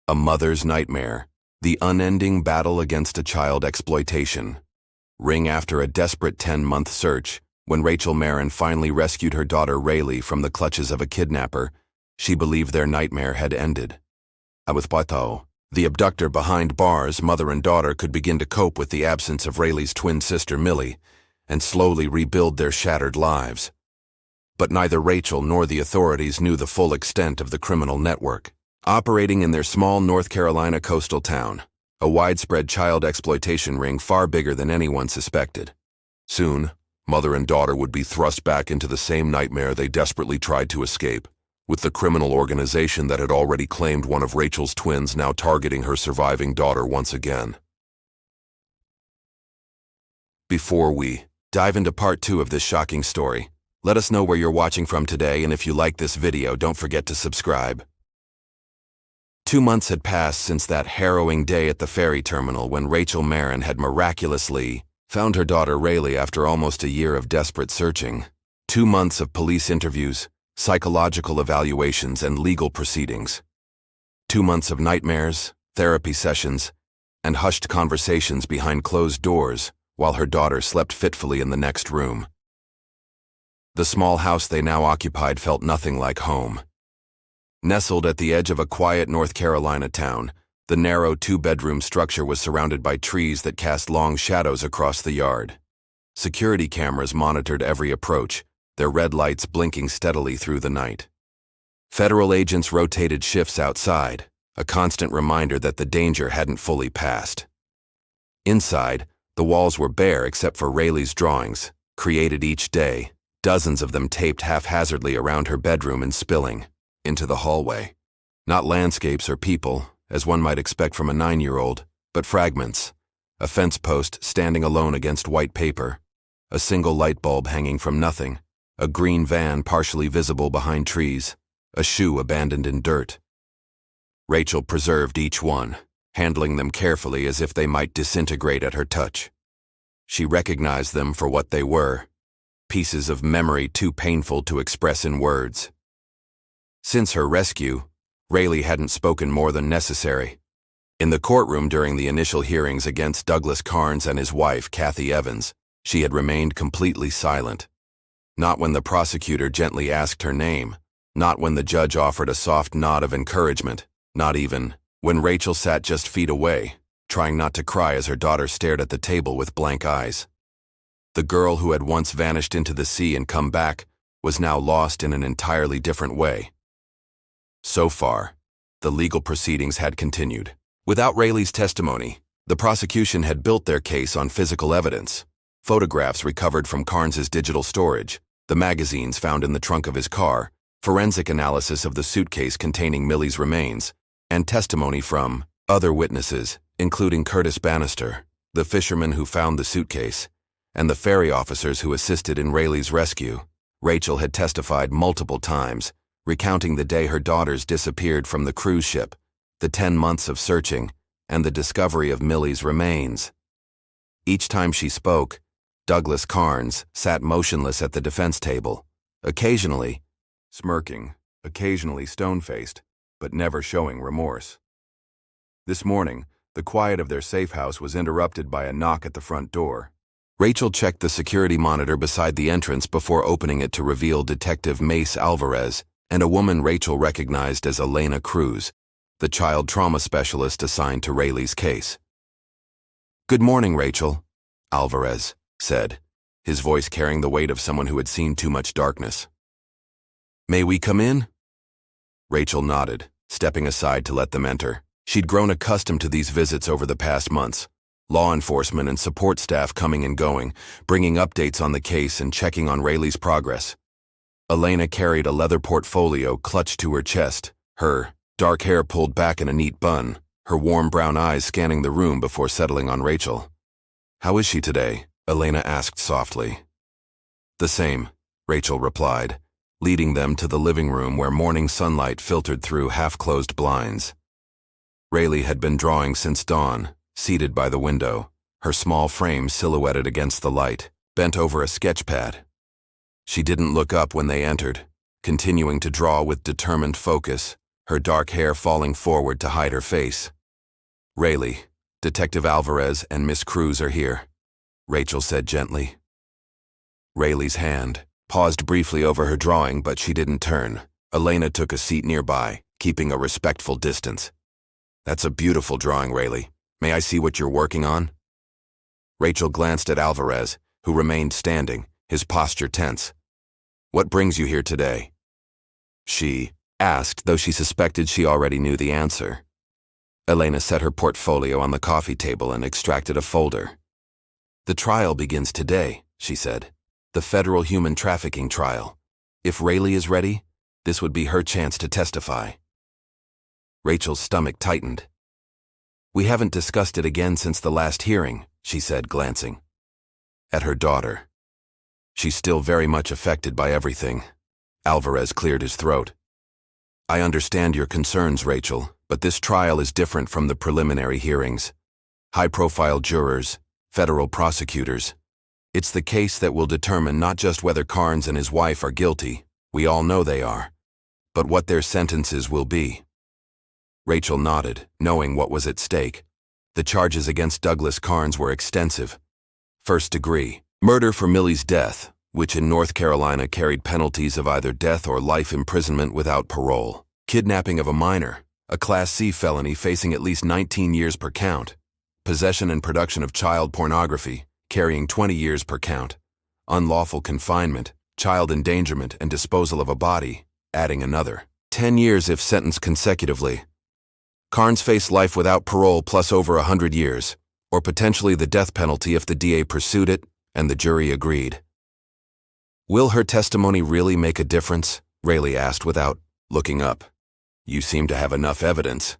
A mother's nightmare. The unending battle against a child exploitation. Ring after a desperate 10-month search, when Rachel Marin finally rescued her daughter Rayley from the clutches of a kidnapper, she believed their nightmare had ended. The abductor behind bars, mother and daughter could begin to cope with the absence of Rayley's twin sister Millie, and slowly rebuild their shattered lives. But neither Rachel nor the authorities knew the full extent of the criminal network. Operating in their small North Carolina coastal town, a widespread child exploitation ring far bigger than anyone suspected. Soon, mother and daughter would be thrust back into the same nightmare they desperately tried to escape, with the criminal organization that had already claimed one of Rachel's twins now targeting her surviving daughter once again. Before we dive into part 2 of this shocking story, let us know where you're watching from today, and if you like this video, don't forget to subscribe. 2 months had passed since that harrowing day at the ferry terminal when Rachel Marin had miraculously found her daughter Rayley after almost a year of desperate searching. 2 months of police interviews, psychological evaluations, and legal proceedings. 2 months of nightmares, therapy sessions, and hushed conversations behind closed doors while her daughter slept fitfully in the next room. The small house they now occupied felt nothing like home. Nestled at the edge of a quiet North Carolina town, the narrow 2-bedroom structure was surrounded by trees that cast long shadows across the yard. Security cameras monitored every approach, their red lights blinking steadily through the night. Federal agents rotated shifts outside, a constant reminder that the danger hadn't fully passed. Inside, the walls were bare except for Rayley's drawings, created each day, dozens of them taped haphazardly around her bedroom and spilling into the hallway. Not landscapes or people, as one might expect from a 9-year-old, but fragments. A fence post standing alone against white paper, a single light bulb hanging from nothing, a green van partially visible behind trees, a shoe abandoned in dirt. Rachel preserved each one, handling them carefully as if they might disintegrate at her touch. She recognized them for what they were, pieces of memory too painful to express in words. Since her rescue, Rayley hadn't spoken more than necessary. In the courtroom during the initial hearings against Douglas Carnes and his wife, Kathy Evans, she had remained completely silent. Not when the prosecutor gently asked her name, not when the judge offered a soft nod of encouragement, not even when Rachel sat just feet away, trying not to cry as her daughter stared at the table with blank eyes. The girl who had once vanished into the sea and come back was now lost in an entirely different way. So far, the legal proceedings had continued. Without Rayley's testimony, the prosecution had built their case on physical evidence, photographs recovered from Carnes's digital storage, the magazines found in the trunk of his car, forensic analysis of the suitcase containing Millie's remains, and testimony from other witnesses, including Curtis Bannister, the fisherman who found the suitcase, and the ferry officers who assisted in Rayley's rescue. Rachel had testified multiple times, recounting the day her daughters disappeared from the cruise ship, the 10 months of searching, and the discovery of Millie's remains. Each time she spoke, Douglas Carnes sat motionless at the defense table, occasionally smirking, occasionally stone-faced, but never showing remorse. This morning, the quiet of their safe house was interrupted by a knock at the front door. Rachel checked the security monitor beside the entrance before opening it to reveal Detective Mace Alvarez and a woman Rachel recognized as Elena Cruz, the child trauma specialist assigned to Rayley's case. "Good morning, Rachel," Alvarez said, his voice carrying the weight of someone who had seen too much darkness. "May we come in?" Rachel nodded, stepping aside to let them enter. She'd grown accustomed to these visits over the past months, law enforcement and support staff coming and going, bringing updates on the case and checking on Rayley's progress. Elena carried a leather portfolio clutched to her chest, her dark hair pulled back in a neat bun, her warm brown eyes scanning the room before settling on Rachel. "How is she today?" Elena asked softly. "The same," Rachel replied, leading them to the living room where morning sunlight filtered through half-closed blinds. Rayley had been drawing since dawn, seated by the window, her small frame silhouetted against the light, bent over a sketch pad. She didn't look up when they entered, continuing to draw with determined focus, her dark hair falling forward to hide her face. "Rayley, Detective Alvarez and Miss Cruz are here," Rachel said gently. Rayley's hand paused briefly over her drawing, but she didn't turn. Elena took a seat nearby, keeping a respectful distance. "That's a beautiful drawing, Rayley. May I see what you're working on?" Rachel glanced at Alvarez, who remained standing, his posture tense. "What brings you here today?" she asked, though she suspected she already knew the answer. Elena set her portfolio on the coffee table and extracted a folder. "The trial begins today," she said. "The federal human trafficking trial. If Rayley is ready, this would be her chance to testify." Rachel's stomach tightened. "We haven't discussed it again since the last hearing," she said, glancing at her daughter. "She's still very much affected by everything." Alvarez cleared his throat. "I understand your concerns, Rachel, but this trial is different from the preliminary hearings. High-profile jurors, federal prosecutors. It's the case that will determine not just whether Carnes and his wife are guilty, we all know they are, but what their sentences will be." Rachel nodded, knowing what was at stake. The charges against Douglas Carnes were extensive. First-degree murder for Millie's death, which in North Carolina carried penalties of either death or life imprisonment without parole. Kidnapping of a minor, a Class C felony facing at least 19 years per count. Possession and production of child pornography, carrying 20 years per count. Unlawful confinement, child endangerment, and disposal of a body, adding another. 10 years if sentenced consecutively. Carnes faced life without parole plus over 100 years, or potentially the death penalty if the DA pursued it and the jury agreed. "Will her testimony really make a difference?" Rayley asked without looking up. "You seem to have enough evidence."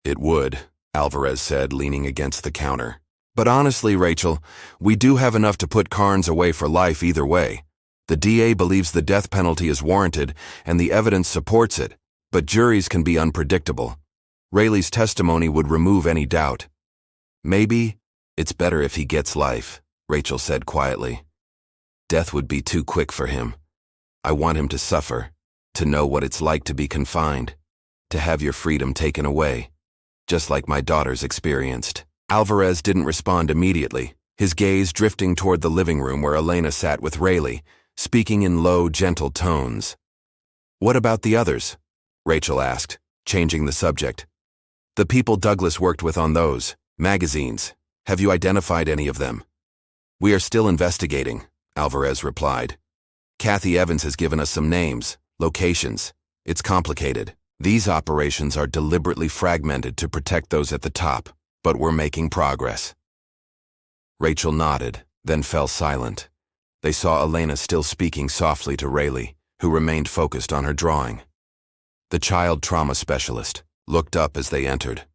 "It would," Alvarez said, leaning against the counter. "But honestly, Rachel, we do have enough to put Carnes away for life either way. The DA believes the death penalty is warranted and the evidence supports it, but juries can be unpredictable. Rayley's testimony would remove any doubt." "Maybe it's better if he gets life," Rachel said quietly. "Death would be too quick for him. I want him to suffer, to know what it's like to be confined, to have your freedom taken away, just like my daughter's experienced." Alvarez didn't respond immediately, his gaze drifting toward the living room where Elena sat with Rayley, speaking in low, gentle tones. "What about the others?" Rachel asked, changing the subject. "The people Douglas worked with on those magazines. Have you identified any of them?" "We are still investigating," Alvarez replied. "Kathy Evans has given us some names, locations. It's complicated. These operations are deliberately fragmented to protect those at the top, but we're making progress." Rachel nodded, then fell silent. They saw Elena still speaking softly to Rayley, who remained focused on her drawing. The child trauma specialist looked up as they entered.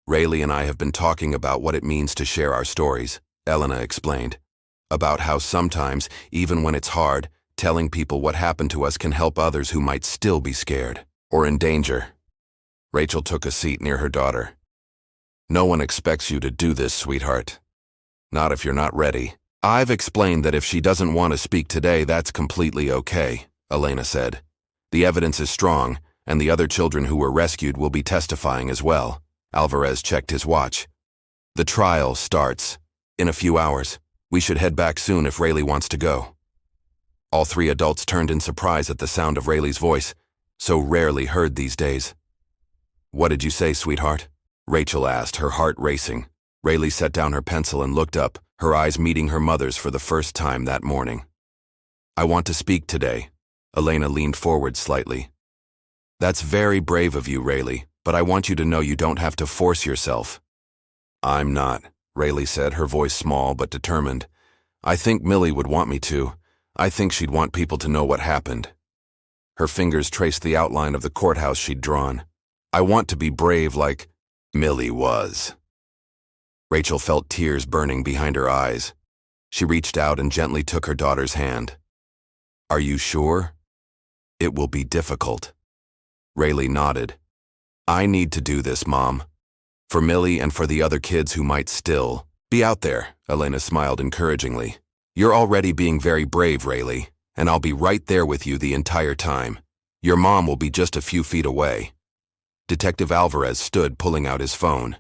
"Rayley and I have been talking about what it means to share our stories," Elena explained. "About how sometimes, even when it's hard, telling people what happened to us can help others who might still be scared or in danger." Rachel took a seat near her daughter. "No one expects you to do this, sweetheart. Not if you're not ready." "I've explained that if she doesn't want to speak today, that's completely okay," Elena said. "The evidence is strong, and the other children who were rescued will be testifying as well." Alvarez checked his watch. "The trial starts in a few hours. We should head back soon if Rayley wants to go." All three adults turned in surprise at the sound of Rayley's voice, so rarely heard these days. "What did you say, sweetheart?" Rachel asked, her heart racing. Rayley set down her pencil and looked up, her eyes meeting her mother's for the first time that morning. "I want to speak today." Elena leaned forward slightly. "That's very brave of you, Rayley, but I want you to know you don't have to force yourself." "I'm not," Rayley said, her voice small but determined. "I think Millie would want me to. I think she'd want people to know what happened." Her fingers traced the outline of the courthouse she'd drawn. "I want to be brave like Millie was." Rachel felt tears burning behind her eyes. She reached out and gently took her daughter's hand. "Are you sure?" "It will be difficult." Rayley nodded. "I need to do this, Mom. For Millie and for the other kids who might still be out there," Elena smiled encouragingly. "You're already being very brave, Rayley, and I'll be right there with you the entire time. Your mom will be just a few feet away, Detective Alvarez stood pulling out his phone.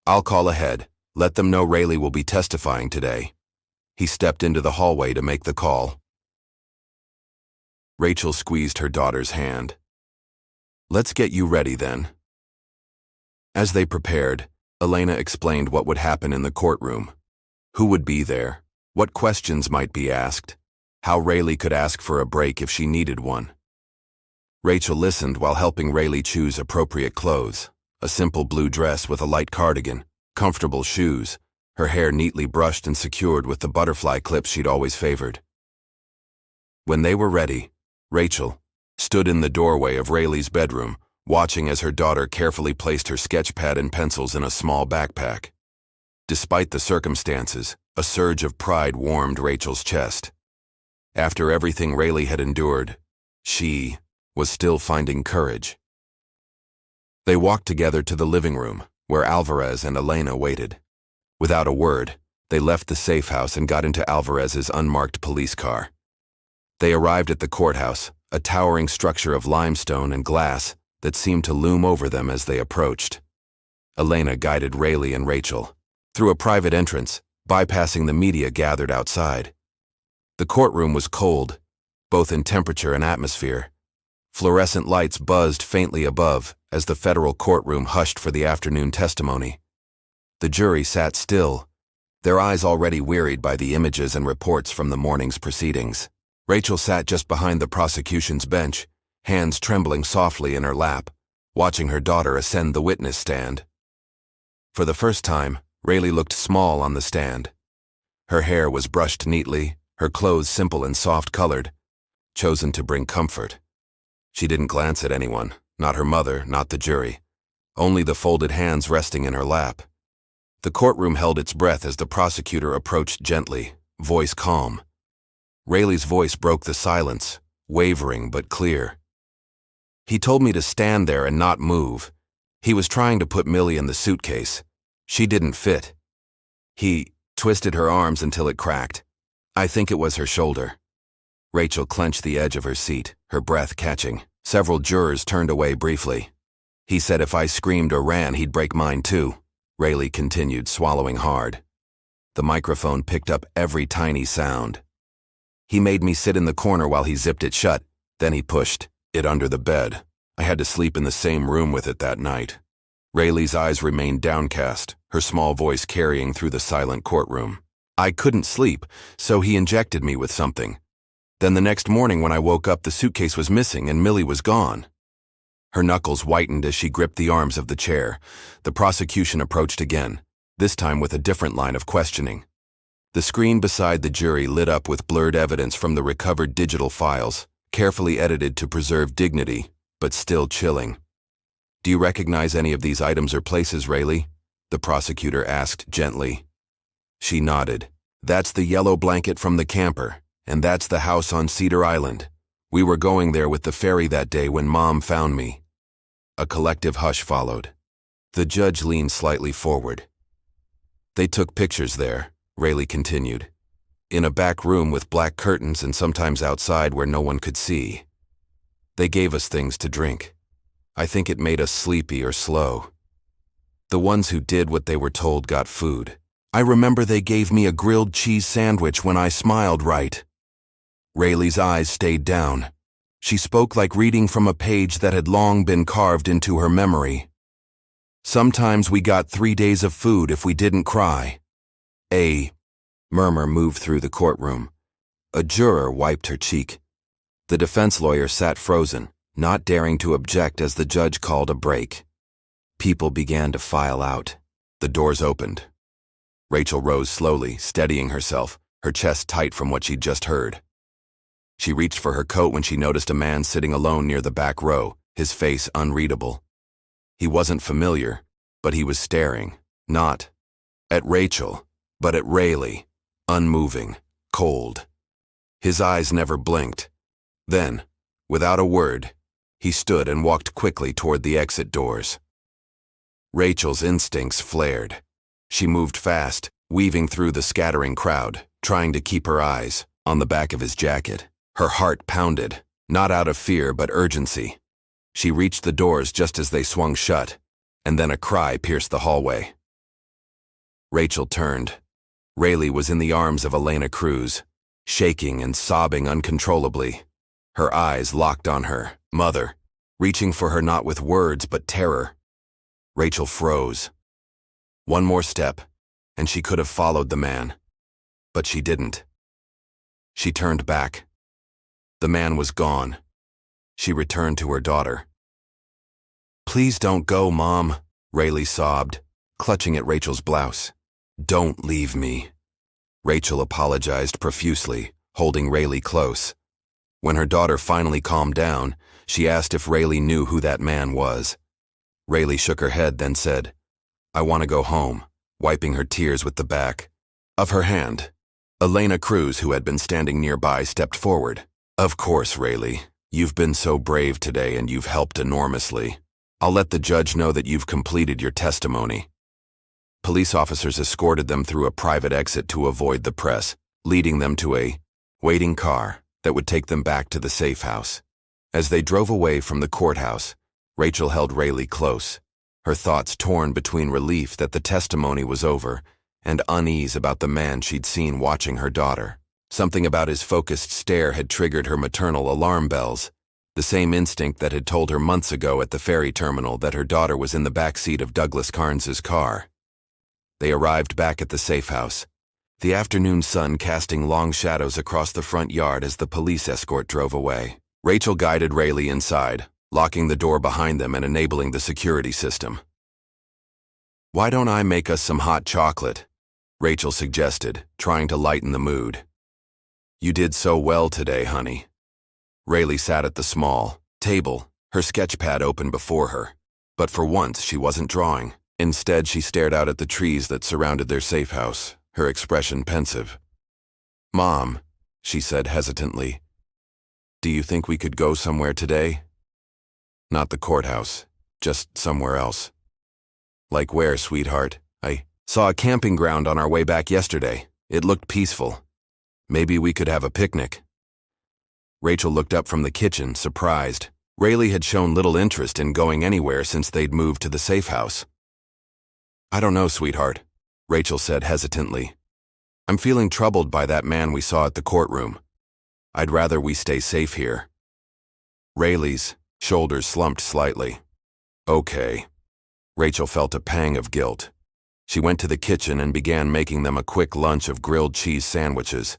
"I'll call ahead. Let them know Rayley will be testifying today." He stepped into the hallway to make the call. Rachel squeezed her daughter's hand. "Let's get you ready then." As they prepared, Elena explained what would happen in the courtroom. Who would be there? What questions might be asked? How Rayley could ask for a break if she needed one. Rachel listened while helping Rayley choose appropriate clothes. A simple blue dress with a light cardigan, comfortable shoes, her hair neatly brushed and secured with the butterfly clips she'd always favored. When they were ready, Rachel stood in the doorway of Rayley's bedroom, watching as her daughter carefully placed her sketch pad and pencils in a small backpack. Despite the circumstances, a surge of pride warmed Rachel's chest. After everything Rayley had endured, she was still finding courage. They walked together to the living room, where Alvarez and Elena waited. Without a word, they left the safe house and got into Alvarez's unmarked police car. They arrived at the courthouse, a towering structure of limestone and glass that seemed to loom over them as they approached. Elena guided Rayley and Rachel through a private entrance, bypassing the media gathered outside. The courtroom was cold, both in temperature and atmosphere. Fluorescent lights buzzed faintly above as the federal courtroom hushed for the afternoon testimony. The jury sat still, their eyes already wearied by the images and reports from the morning's proceedings. Rachel sat just behind the prosecution's bench, hands trembling softly in her lap, watching her daughter ascend the witness stand. For the first time, Rayley looked small on the stand. Her hair was brushed neatly, her clothes simple and soft-colored, chosen to bring comfort. She didn't glance at anyone, not her mother, not the jury, only the folded hands resting in her lap. The courtroom held its breath as the prosecutor approached gently, voice calm. Rayley's voice broke the silence, wavering but clear. "He told me to stand there and not move. He was trying to put Millie in the suitcase. She didn't fit. He twisted her arms until it cracked. I think it was her shoulder." Rachel clenched the edge of her seat, her breath catching. Several jurors turned away briefly. "He said if I screamed or ran, he'd break mine too," Rayley continued, swallowing hard. The microphone picked up every tiny sound. "He made me sit in the corner while he zipped it shut, then he pushed it under the bed. I had to sleep in the same room with it that night." Rayley's eyes remained downcast, her small voice carrying through the silent courtroom. "I couldn't sleep, so he injected me with something. Then the next morning when I woke up, the suitcase was missing and Millie was gone." Her knuckles whitened as she gripped the arms of the chair. The prosecution approached again, this time with a different line of questioning. The screen beside the jury lit up with blurred evidence from the recovered digital files, carefully edited to preserve dignity, but still chilling. "Do you recognize any of these items or places, Rayley?" the prosecutor asked gently. She nodded. "That's the yellow blanket from the camper, and that's the house on Cedar Island. We were going there with the ferry that day when Mom found me." A collective hush followed. The judge leaned slightly forward. "They took pictures there," Rayley continued, "in a back room with black curtains and sometimes outside where no one could see. They gave us things to drink. I think it made us sleepy or slow. The ones who did what they were told got food. I remember they gave me a grilled cheese sandwich when I smiled right." Rayley's eyes stayed down. She spoke like reading from a page that had long been carved into her memory. "Sometimes we got 3 days of food if we didn't cry." A murmur moved through the courtroom. A juror wiped her cheek. The defense lawyer sat frozen, not daring to object as the judge called a break. People began to file out. The doors opened. Rachel rose slowly, steadying herself, her chest tight from what she'd just heard. She reached for her coat when she noticed a man sitting alone near the back row, his face unreadable. He wasn't familiar, but he was staring, not at Rachel, but at Rayley, unmoving, cold. His eyes never blinked. Then, without a word, he stood and walked quickly toward the exit doors. Rachel's instincts flared. She moved fast, weaving through the scattering crowd, trying to keep her eyes on the back of his jacket. Her heart pounded, not out of fear but urgency. She reached the doors just as they swung shut, and then a cry pierced the hallway. Rachel turned. Rayley was in the arms of Elena Cruz, shaking and sobbing uncontrollably. Her eyes locked on her mother, reaching for her not with words but terror. Rachel froze. One more step, and she could have followed the man. But she didn't. She turned back. The man was gone. She returned to her daughter. "Please don't go, Mom," Rayley sobbed, clutching at Rachel's blouse. "Don't leave me." Rachel apologized profusely, holding Rayley close. When her daughter finally calmed down, she asked if Rayley knew who that man was. Rayley shook her head, then said, "I want to go home," wiping her tears with the back of her hand. Elena Cruz, who had been standing nearby, stepped forward. "Of course, Rayley. You've been so brave today and you've helped enormously. I'll let the judge know that you've completed your testimony." Police officers escorted them through a private exit to avoid the press, leading them to a waiting car that would take them back to the safe house. As they drove away from the courthouse, Rachel held Rayley close, her thoughts torn between relief that the testimony was over and unease about the man she'd seen watching her daughter. Something about his focused stare had triggered her maternal alarm bells, the same instinct that had told her months ago at the ferry terminal that her daughter was in the back seat of Douglas Carnes's car. They arrived back at the safe house, the afternoon sun casting long shadows across the front yard as the police escort drove away. Rachel guided Rayley inside, locking the door behind them and enabling the security system. "Why don't I make us some hot chocolate?" Rachel suggested, trying to lighten the mood. "You did so well today, honey." Rayley sat at the small table, her sketch pad open before her. But for once, she wasn't drawing. Instead, she stared out at the trees that surrounded their safe house, her expression pensive. "Mom," she said hesitantly, "do you think we could go somewhere today?" "Not the courthouse, just somewhere else." "Like where, sweetheart?" "I saw a camping ground on our way back yesterday. It looked peaceful. Maybe we could have a picnic." Rachel looked up from the kitchen, surprised. Rayley had shown little interest in going anywhere since they'd moved to the safe house. "I don't know, sweetheart," Rachel said hesitantly. "I'm feeling troubled by that man we saw at the courtroom. I'd rather we stay safe here." Rayley's shoulders slumped slightly. "Okay." Rachel felt a pang of guilt. She went to the kitchen and began making them a quick lunch of grilled cheese sandwiches,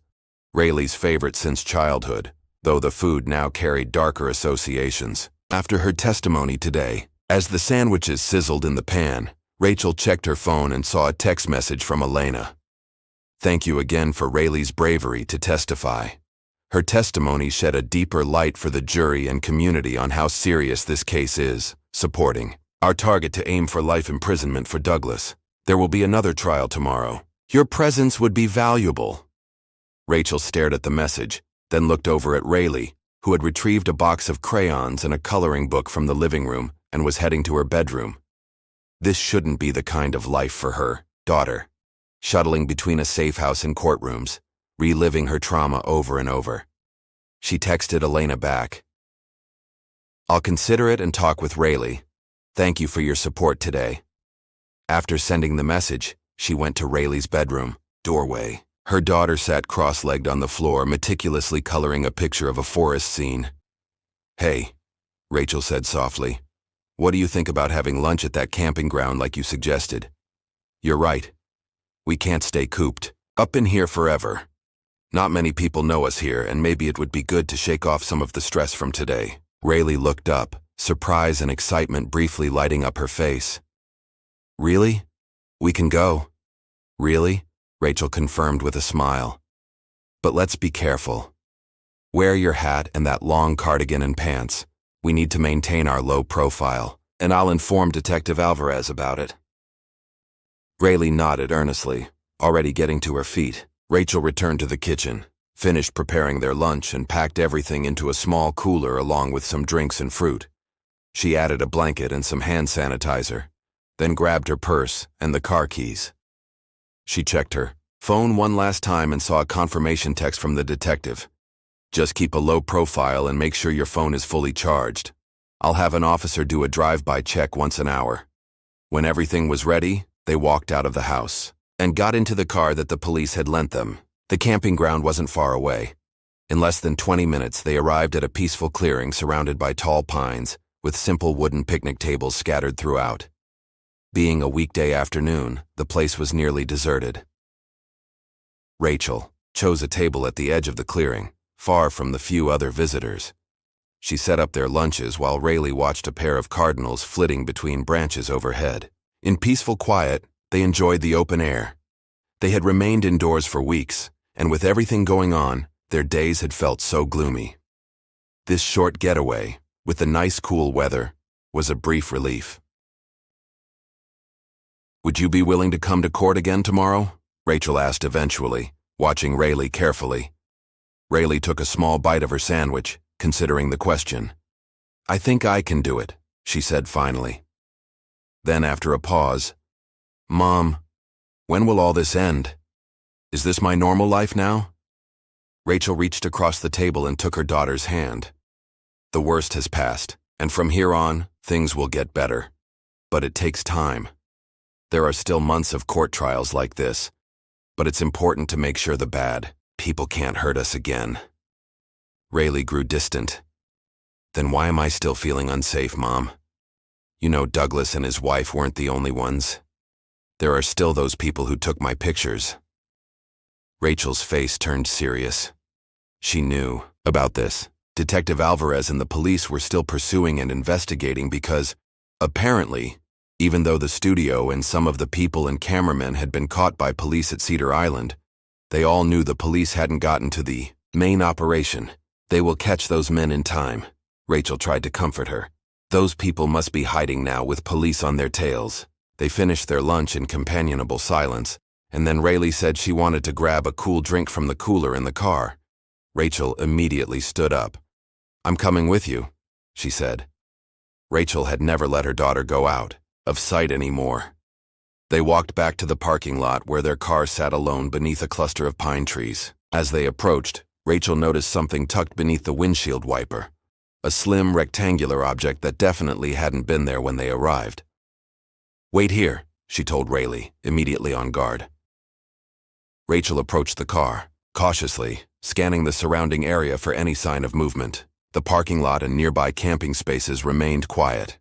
Rayley's favorite since childhood, though the food now carried darker associations. After her testimony today, as the sandwiches sizzled in the pan, Rachel checked her phone and saw a text message from Elena. "Thank you again for Rayley's bravery to testify. Her testimony shed a deeper light for the jury and community on how serious this case is, supporting our target to aim for life imprisonment for Douglas. There will be another trial tomorrow. Your presence would be valuable." Rachel stared at the message, then looked over at Rayley, who had retrieved a box of crayons and a coloring book from the living room and was heading to her bedroom. This shouldn't be the kind of life for her daughter, shuttling between a safe house and courtrooms, reliving her trauma over and over. She texted Elena back. "I'll consider it and talk with Rayley. Thank you for your support today." After sending the message, she went to Rayley's bedroom doorway. Her daughter sat cross-legged on the floor, meticulously coloring a picture of a forest scene. "Hey," Rachel said softly, "what do you think about having lunch at that camping ground like you suggested? You're right. We can't stay cooped up in here forever. Not many people know us here, and maybe it would be good to shake off some of the stress from today." Rayley looked up, surprise and excitement briefly lighting up her face. "Really? We can go?" "Really?" Rachel confirmed with a smile. "But let's be careful. Wear your hat and that long cardigan and pants. We need to maintain our low profile, and I'll inform Detective Alvarez about it." Rayley nodded earnestly, already getting to her feet. Rachel returned to the kitchen, finished preparing their lunch, and packed everything into a small cooler along with some drinks and fruit. She added a blanket and some hand sanitizer, then grabbed her purse and the car keys. She checked her phone one last time and saw a confirmation text from the detective. "Just keep a low profile and make sure your phone is fully charged." I'll have an officer do a drive-by check once an hour." When everything was ready, they walked out of the house and got into the car that the police had lent them. The camping ground wasn't far away. In less than 20 minutes, they arrived at a peaceful clearing surrounded by tall pines, with simple wooden picnic tables scattered throughout. Being a weekday afternoon, the place was nearly deserted. Rachel chose a table at the edge of the clearing, far from the few other visitors. She set up their lunches while Rayley watched a pair of cardinals flitting between branches overhead. In peaceful quiet, they enjoyed the open air. They had remained indoors for weeks, and with everything going on, their days had felt so gloomy. This short getaway, with the nice cool weather, was a brief relief. "Would you be willing to come to court again tomorrow?" Rachel asked eventually, watching Rayley carefully. Rayley took a small bite of her sandwich, considering the question. "I think I can do it," she said finally. Then after a pause, "Mom, when will all this end? Is this my normal life now?" Rachel reached across the table and took her daughter's hand. "The worst has passed, and from here on, things will get better. But it takes time. There are still months of court trials like this, but it's important to make sure the bad people can't hurt us again." Rayley grew distant. "Then why am I still feeling unsafe, Mom? You know Douglas and his wife weren't the only ones. There are still those people who took my pictures." Rachel's face turned serious. She knew about this. Detective Alvarez and the police were still pursuing and investigating because, apparently, even though the studio and some of the people and cameramen had been caught by police at Cedar Island, they all knew the police hadn't gotten to the main operation. "They will catch those men in time," Rachel tried to comfort her. "Those people must be hiding now with police on their tails." They finished their lunch in companionable silence, and then Rayley said she wanted to grab a cool drink from the cooler in the car. Rachel immediately stood up. "I'm coming with you," she said. Rachel had never let her daughter go out of sight anymore. They walked back to the parking lot where their car sat alone beneath a cluster of pine trees. As they approached, Rachel noticed something tucked beneath the windshield wiper, a slim rectangular object that definitely hadn't been there when they arrived. "Wait here," she told Rayley, immediately on guard. Rachel approached the car, cautiously, scanning the surrounding area for any sign of movement. The parking lot and nearby camping spaces remained quiet.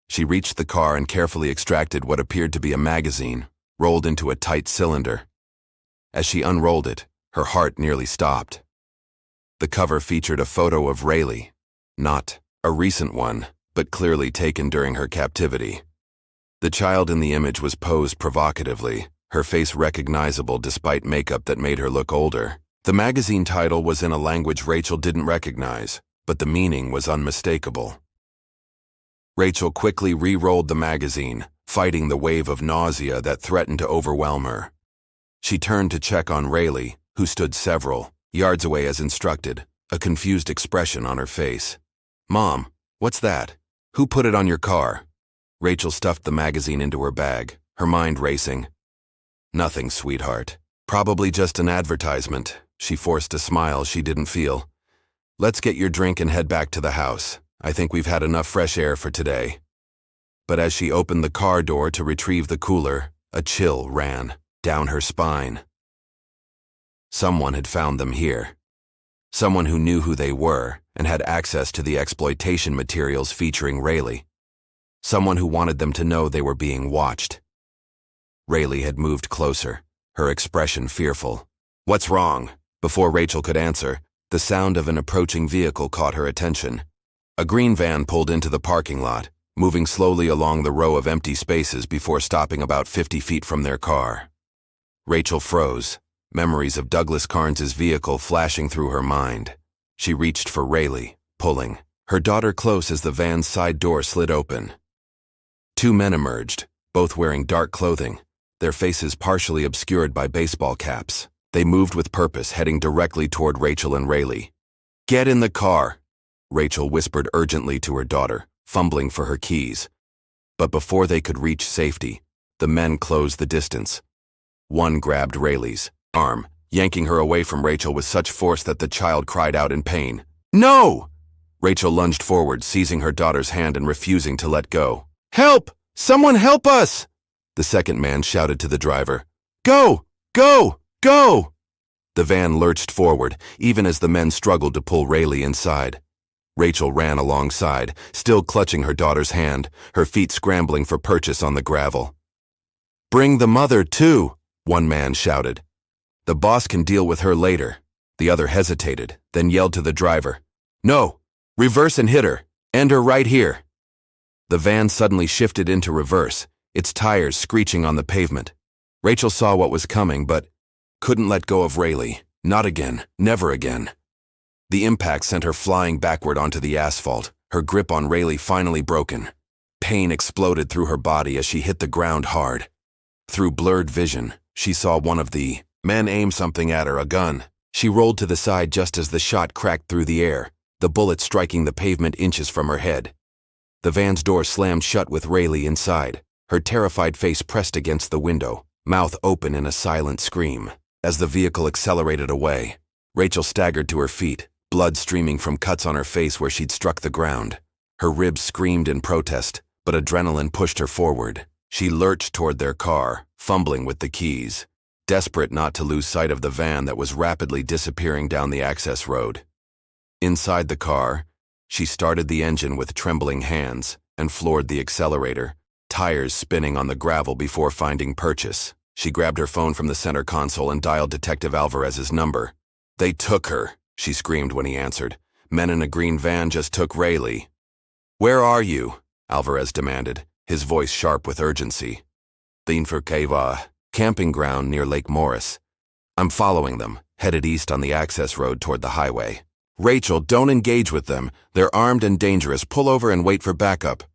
She reached the car and carefully extracted what appeared to be a magazine, rolled into a tight cylinder. As she unrolled it, her heart nearly stopped. The cover featured a photo of Rayley, not a recent one, but clearly taken during her captivity. The child in the image was posed provocatively, her face recognizable despite makeup that made her look older. The magazine title was in a language Rachel didn't recognize, but the meaning was unmistakable. Rachel quickly re-rolled the magazine, fighting the wave of nausea that threatened to overwhelm her. She turned to check on Rayley, who stood several yards away as instructed, a confused expression on her face. "Mom, what's that? Who put it on your car?" Rachel stuffed the magazine into her bag, her mind racing. "Nothing, sweetheart. Probably just an advertisement." She forced a smile she didn't feel. "Let's get your drink and head back to the house. I think we've had enough fresh air for today." But as she opened the car door to retrieve the cooler, a chill ran down her spine. Someone had found them here. Someone who knew who they were and had access to the exploitation materials featuring Rayley. Someone who wanted them to know they were being watched. Rayley had moved closer, her expression fearful. "What's wrong?" Before Rachel could answer, the sound of an approaching vehicle caught her attention. A green van pulled into the parking lot, moving slowly along the row of empty spaces before stopping about 50 feet from their car. Rachel froze, memories of Douglas Carnes's vehicle flashing through her mind. She reached for Rayley, pulling her daughter close as the van's side door slid open. Two men emerged, both wearing dark clothing, their faces partially obscured by baseball caps. They moved with purpose, heading directly toward Rachel and Rayley. "Get in the car," Rachel whispered urgently to her daughter, fumbling for her keys. But before they could reach safety, the men closed the distance. One grabbed Rayley's arm, yanking her away from Rachel with such force that the child cried out in pain. "No!" Rachel lunged forward, seizing her daughter's hand and refusing to let go. "Help! Someone help us!" The second man shouted to the driver. "Go! Go! Go!" The van lurched forward, even as the men struggled to pull Rayley inside. Rachel ran alongside, still clutching her daughter's hand, her feet scrambling for purchase on the gravel. "Bring the mother, too," one man shouted. "The boss can deal with her later." The other hesitated, then yelled to the driver. "No! Reverse and hit her! End her right here!" The van suddenly shifted into reverse, its tires screeching on the pavement. Rachel saw what was coming, but couldn't let go of Rayley. Not again. Never again. The impact sent her flying backward onto the asphalt, her grip on Rayley finally broken. Pain exploded through her body as she hit the ground hard. Through blurred vision, she saw one of the men aim something at her, a gun. She rolled to the side just as the shot cracked through the air, the bullet striking the pavement inches from her head. The van's door slammed shut with Rayley inside, her terrified face pressed against the window, mouth open in a silent scream. As the vehicle accelerated away, Rachel staggered to her feet, blood streaming from cuts on her face where she'd struck the ground. Her ribs screamed in protest, but adrenaline pushed her forward. She lurched toward their car, fumbling with the keys, desperate not to lose sight of the van that was rapidly disappearing down the access road. Inside the car, she started the engine with trembling hands and floored the accelerator, tires spinning on the gravel before finding purchase. She grabbed her phone from the center console and dialed Detective Alvarez's number. "They took her," she screamed when he answered. "Men in a green van just took Rayley." "Where are you?" Alvarez demanded, his voice sharp with urgency. "Linford camping ground near Lake Morris. I'm following them, headed east on the access road toward the highway." "Rachel, don't engage with them. They're armed and dangerous. Pull over and wait for backup."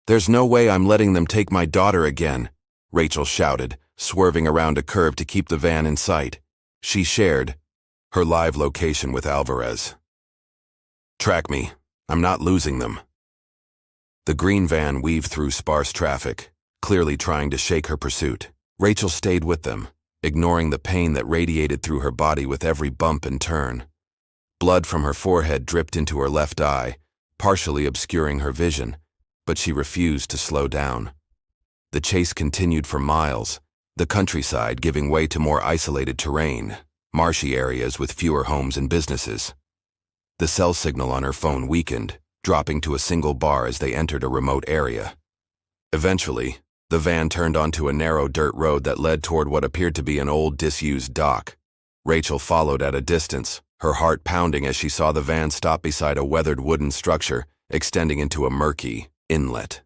"There's no way I'm letting them take my daughter again," Rachel shouted, swerving around a curve to keep the van in sight. She shared her live location with Alvarez. "Track me. I'm not losing them." The green van weaved through sparse traffic, clearly trying to shake her pursuit. Rachel stayed with them, ignoring the pain that radiated through her body with every bump and turn. Blood from her forehead dripped into her left eye, partially obscuring her vision, but she refused to slow down. The chase continued for miles, the countryside giving way to more isolated terrain, marshy areas with fewer homes and businesses. The cell signal on her phone weakened, dropping to a single bar as they entered a remote area. Eventually, the van turned onto a narrow dirt road that led toward what appeared to be an old, disused dock. Rachel followed at a distance, her heart pounding as she saw the van stop beside a weathered wooden structure extending into a murky inlet.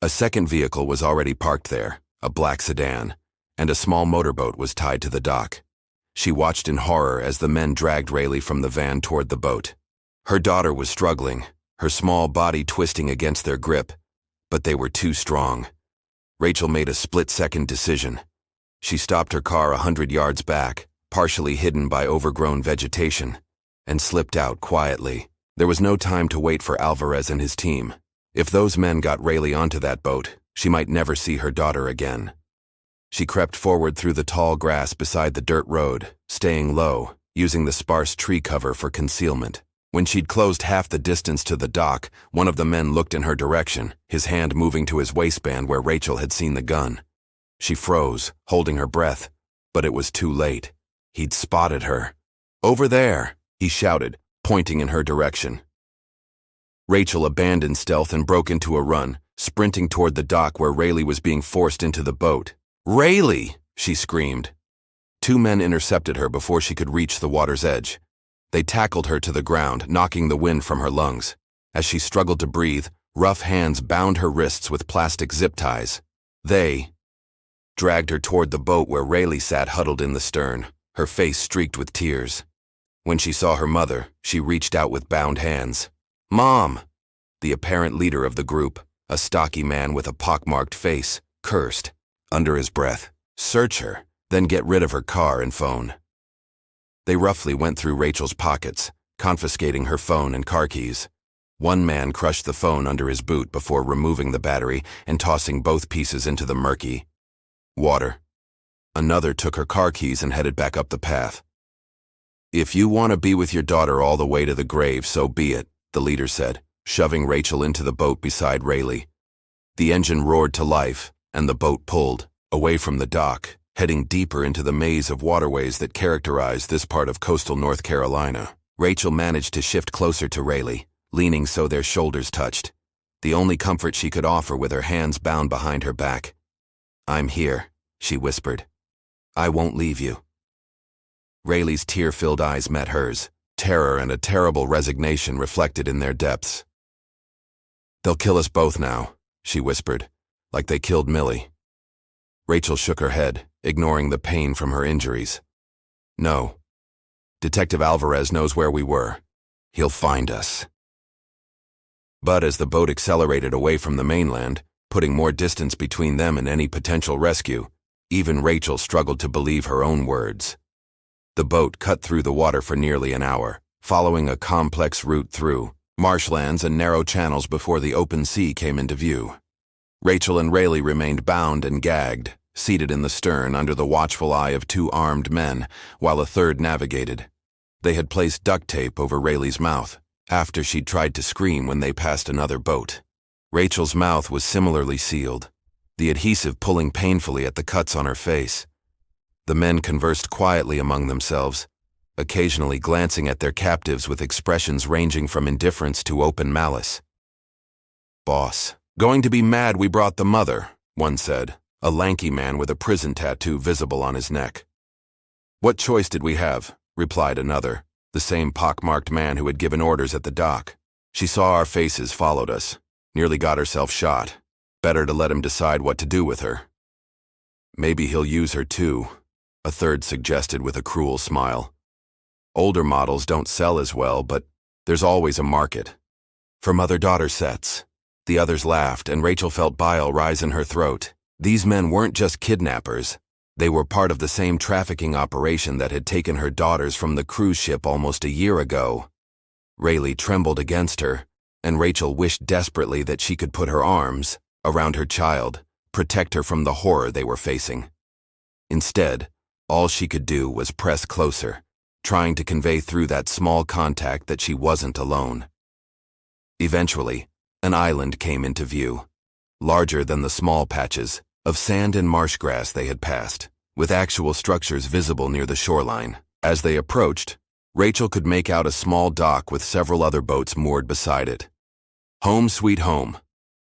A second vehicle was already parked there, a black sedan, and a small motorboat was tied to the dock. She watched in horror as the men dragged Rayley from the van toward the boat. Her daughter was struggling, her small body twisting against their grip, but they were too strong. Rachel made a split-second decision. She stopped her car 100 yards back, partially hidden by overgrown vegetation, and slipped out quietly. There was no time to wait for Alvarez and his team. If those men got Rayley onto that boat, she might never see her daughter again. She crept forward through the tall grass beside the dirt road, staying low, using the sparse tree cover for concealment. When she'd closed half the distance to the dock, one of the men looked in her direction, his hand moving to his waistband where Rachel had seen the gun. She froze, holding her breath, but it was too late. He'd spotted her. "Over there," he shouted, pointing in her direction. Rachel abandoned stealth and broke into a run, sprinting toward the dock where Rayley was being forced into the boat. "Rayley!" she screamed. Two men intercepted her before she could reach the water's edge. They tackled her to the ground, knocking the wind from her lungs. As she struggled to breathe, rough hands bound her wrists with plastic zip ties. They dragged her toward the boat where Rayley sat huddled in the stern, her face streaked with tears. When she saw her mother, she reached out with bound hands. "Mom!" The apparent leader of the group, a stocky man with a pockmarked face, cursed, under his breath. "Search her, then get rid of her car and phone." They roughly went through Rachel's pockets, confiscating her phone and car keys. One man crushed the phone under his boot before removing the battery and tossing both pieces into the murky water. Another took her car keys and headed back up the path. "If you want to be with your daughter all the way to the grave, so be it," the leader said, shoving Rachel into the boat beside Rayley. The engine roared to life, and the boat pulled, away from the dock, heading deeper into the maze of waterways that characterize this part of coastal North Carolina. Rachel managed to shift closer to Rayley, leaning so their shoulders touched, the only comfort she could offer with her hands bound behind her back. "I'm here," she whispered. "I won't leave you." Rayley's tear-filled eyes met hers, terror and a terrible resignation reflected in their depths. "They'll kill us both now," she whispered, "like they killed Millie." Rachel shook her head, ignoring the pain from her injuries. "No. Detective Alvarez knows where we were. He'll find us." But as the boat accelerated away from the mainland, putting more distance between them and any potential rescue, even Rachel struggled to believe her own words. The boat cut through the water for nearly an hour, following a complex route through marshlands and narrow channels before the open sea came into view. Rachel and Rayley remained bound and gagged, seated in the stern under the watchful eye of two armed men, while a third navigated. They had placed duct tape over Rayley's mouth, after she'd tried to scream when they passed another boat. Rachel's mouth was similarly sealed, the adhesive pulling painfully at the cuts on her face. The men conversed quietly among themselves, occasionally glancing at their captives with expressions ranging from indifference to open malice. "Boss, going to be mad we brought the mother," one said, a lanky man with a prison tattoo visible on his neck. "What choice did we have?" replied another, the same pockmarked man who had given orders at the dock. "She saw our faces, followed us, nearly got herself shot. Better to let him decide what to do with her." "Maybe he'll use her too," a third suggested with a cruel smile. "Older models don't sell as well, but there's always a market. For mother-daughter sets." The others laughed, and Rachel felt bile rise in her throat. These men weren't just kidnappers. They were part of the same trafficking operation that had taken her daughters from the cruise ship almost a year ago. Rayley trembled against her, and Rachel wished desperately that she could put her arms around her child, protect her from the horror they were facing. Instead, all she could do was press closer, trying to convey through that small contact that she wasn't alone. Eventually, an island came into view, larger than the small patches of sand and marsh grass they had passed, with actual structures visible near the shoreline. As they approached, Rachel could make out a small dock with several other boats moored beside it. "Home sweet home,"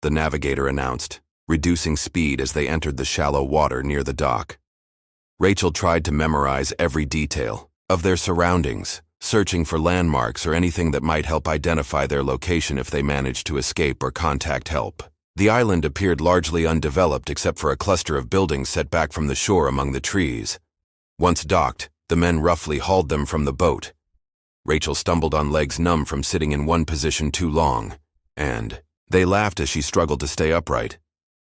the navigator announced, reducing speed as they entered the shallow water near the dock. Rachel tried to memorize every detail of their surroundings, searching for landmarks or anything that might help identify their location if they managed to escape or contact help. The island appeared largely undeveloped except for a cluster of buildings set back from the shore among the trees. Once docked, the men roughly hauled them from the boat. Rachel stumbled on legs numb from sitting in one position too long, and they laughed as she struggled to stay upright.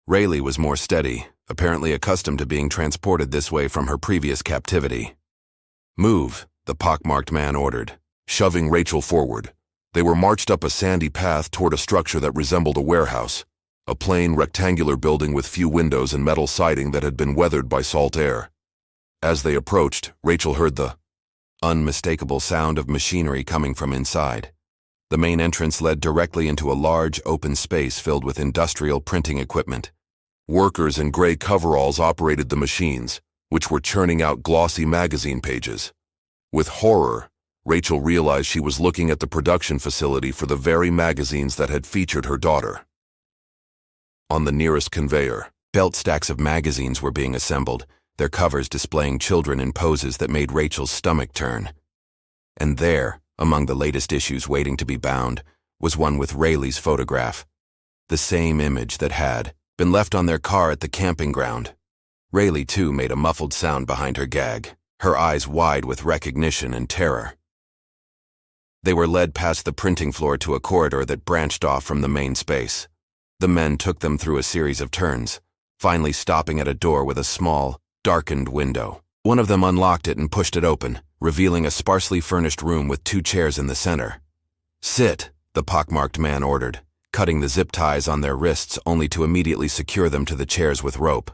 Rayley was more steady, apparently accustomed to being transported this way from her previous captivity. "Move," the pockmarked man ordered, shoving Rachel forward. They were marched up a sandy path toward a structure that resembled a warehouse, a plain, rectangular building with few windows and metal siding that had been weathered by salt air. As they approached, Rachel heard the unmistakable sound of machinery coming from inside. The main entrance led directly into a large, open space filled with industrial printing equipment. Workers in gray coveralls operated the machines, which were churning out glossy magazine pages. With horror, Rachel realized she was looking at the production facility for the very magazines that had featured her daughter. On the nearest conveyor, belt stacks of magazines were being assembled, their covers displaying children in poses that made Rachel's stomach turn. And there, among the latest issues waiting to be bound, was one with Rayley's photograph, the same image that had been left on their car at the camping ground. Rayley, too, made a muffled sound behind her gag, her eyes wide with recognition and terror. They were led past the printing floor to a corridor that branched off from the main space. The men took them through a series of turns, finally stopping at a door with a small, darkened window. One of them unlocked it and pushed it open, revealing a sparsely furnished room with 2 chairs in the center. "Sit," the pockmarked man ordered, cutting the zip ties on their wrists only to immediately secure them to the chairs with rope.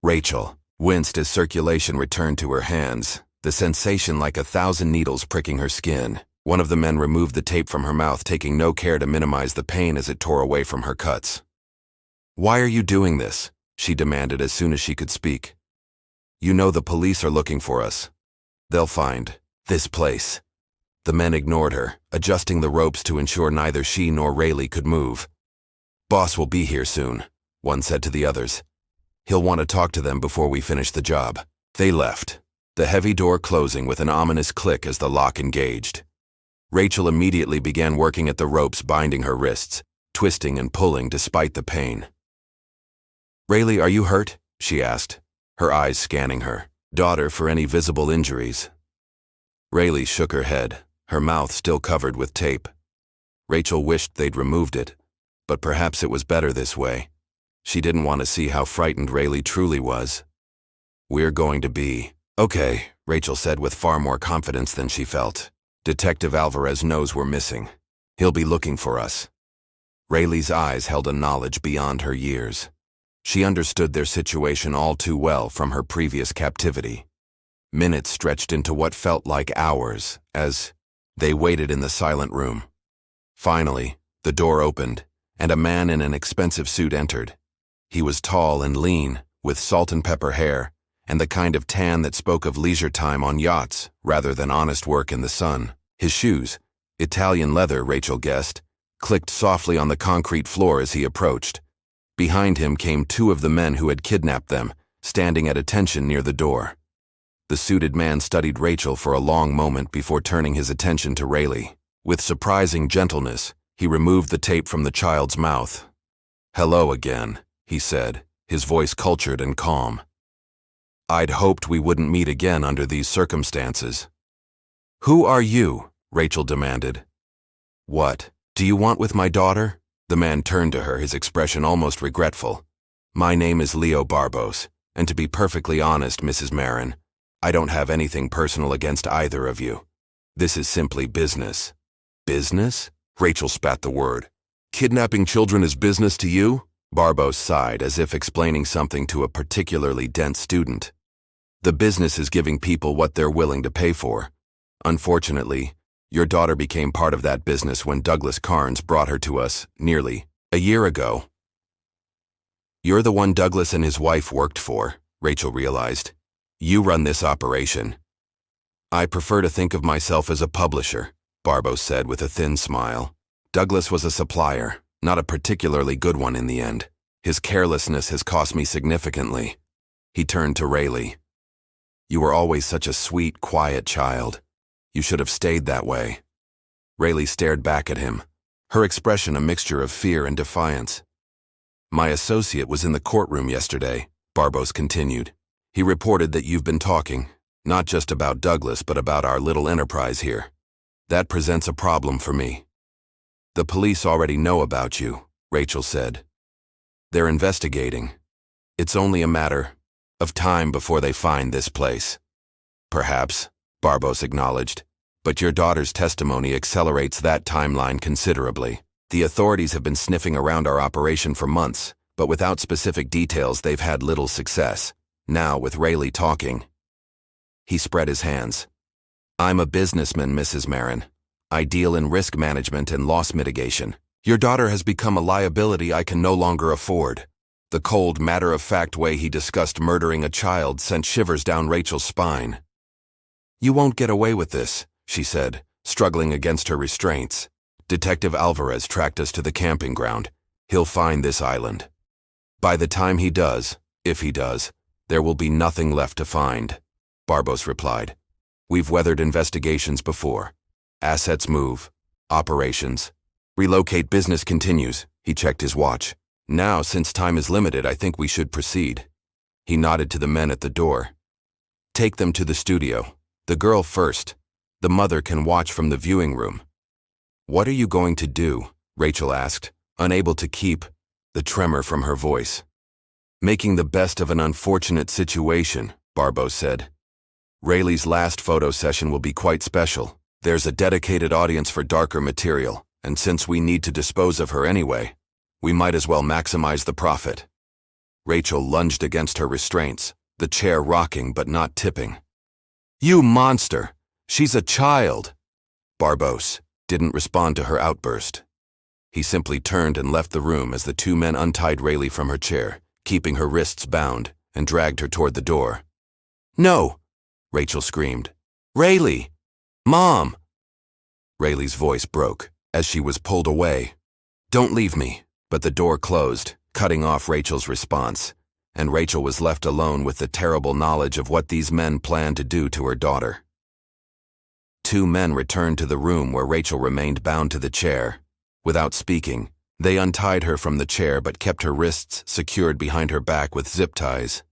Rachel winced as circulation returned to her hands, the sensation like 1,000 needles pricking her skin. One of the men removed the tape from her mouth, taking no care to minimize the pain as it tore away from her cuts. "Why are you doing this?" she demanded as soon as she could speak. "You know the police are looking for us. They'll find this place." The men ignored her, adjusting the ropes to ensure neither she nor Rayley could move. "Boss will be here soon," one said to the others. "He'll want to talk to them before we finish the job." They left, the heavy door closing with an ominous click as the lock engaged. Rachel immediately began working at the ropes binding her wrists, twisting and pulling despite the pain. "Rayley, are you hurt?" she asked, her eyes scanning her daughter for any visible injuries. Rayley shook her head, her mouth still covered with tape. Rachel wished they'd removed it, but perhaps it was better this way. She didn't want to see how frightened Rayley truly was. "We're going to be okay," Rachel said with far more confidence than she felt. "Detective Alvarez knows we're missing. He'll be looking for us." Rayley's eyes held a knowledge beyond her years. She understood their situation all too well from her previous captivity. Minutes stretched into what felt like hours as they waited in the silent room. Finally, the door opened, and a man in an expensive suit entered. He was tall and lean, with salt and pepper hair, and the kind of tan that spoke of leisure time on yachts rather than honest work in the sun. His shoes, Italian leather, Rachel guessed, clicked softly on the concrete floor as he approached. Behind him came two of the men who had kidnapped them, standing at attention near the door. The suited man studied Rachel for a long moment before turning his attention to Rayley. With surprising gentleness, he removed the tape from the child's mouth. "Hello again," he said, his voice cultured and calm. "I'd hoped we wouldn't meet again under these circumstances." "Who are you?" Rachel demanded. "What do you want with my daughter?" The man turned to her, his expression almost regretful. "My name is Leo Barbos, and to be perfectly honest, Mrs. Marin, I don't have anything personal against either of you. This is simply business." "Business?" Rachel spat the word. "Kidnapping children is business to you?" Barbos sighed, as if explaining something to a particularly dense student. "The business is giving people what they're willing to pay for. Unfortunately, your daughter became part of that business when Douglas Carnes brought her to us nearly a year ago." "You're the one Douglas and his wife worked for," Rachel realized. "You run this operation." "I prefer to think of myself as a publisher," Barbos said with a thin smile. "Douglas was a supplier, not a particularly good one in the end. His carelessness has cost me significantly." He turned to Rayley. "You were always such a sweet, quiet child. You should have stayed that way." Rayley stared back at him, her expression a mixture of fear and defiance. "My associate was in the courtroom yesterday," Barbos continued. "He reported that you've been talking, not just about Douglas, but about our little enterprise here. That presents a problem for me." "The police already know about you," Rachel said. "They're investigating. It's only a matter of time before they find this place." "Perhaps," Barbos acknowledged, "but your daughter's testimony accelerates that timeline considerably. The authorities have been sniffing around our operation for months, but without specific details they've had little success. Now, with Rayley talking." He spread his hands. "I'm a businessman, Mrs. Marin. I deal in risk management and loss mitigation. Your daughter has become a liability I can no longer afford." The cold, matter-of-fact way he discussed murdering a child sent shivers down Rachel's spine. "You won't get away with this," she said, struggling against her restraints. "Detective Alvarez tracked us to the camping ground. He'll find this island. By the time he does, if he does, there will be nothing left to find," Barbos replied. "We've weathered investigations before. Assets move. Operations. Relocate business continues." He checked his watch. "Now, since time is limited, I think we should proceed." He nodded to the men at the door. "Take them to the studio. The girl first. The mother can watch from the viewing room." "What are you going to do?" Rachel asked, unable to keep the tremor from her voice. "Making the best of an unfortunate situation," Barbos said. "Rayley's last photo session will be quite special. There's a dedicated audience for darker material, and since we need to dispose of her anyway, we might as well maximize the profit." Rachel lunged against her restraints, the chair rocking but not tipping. "You monster! She's a child!" Barboss didn't respond to her outburst. He simply turned and left the room as the two men untied Rayley from her chair, keeping her wrists bound, and dragged her toward the door. "No!" Rachel screamed. "Rayley! Mom!" Rayley's voice broke as she was pulled away. "Don't leave me." But the door closed, cutting off Rachel's response, and Rachel was left alone with the terrible knowledge of what these men planned to do to her daughter. Two men returned to the room where Rachel remained bound to the chair. Without speaking, they untied her from the chair but kept her wrists secured behind her back with zip ties.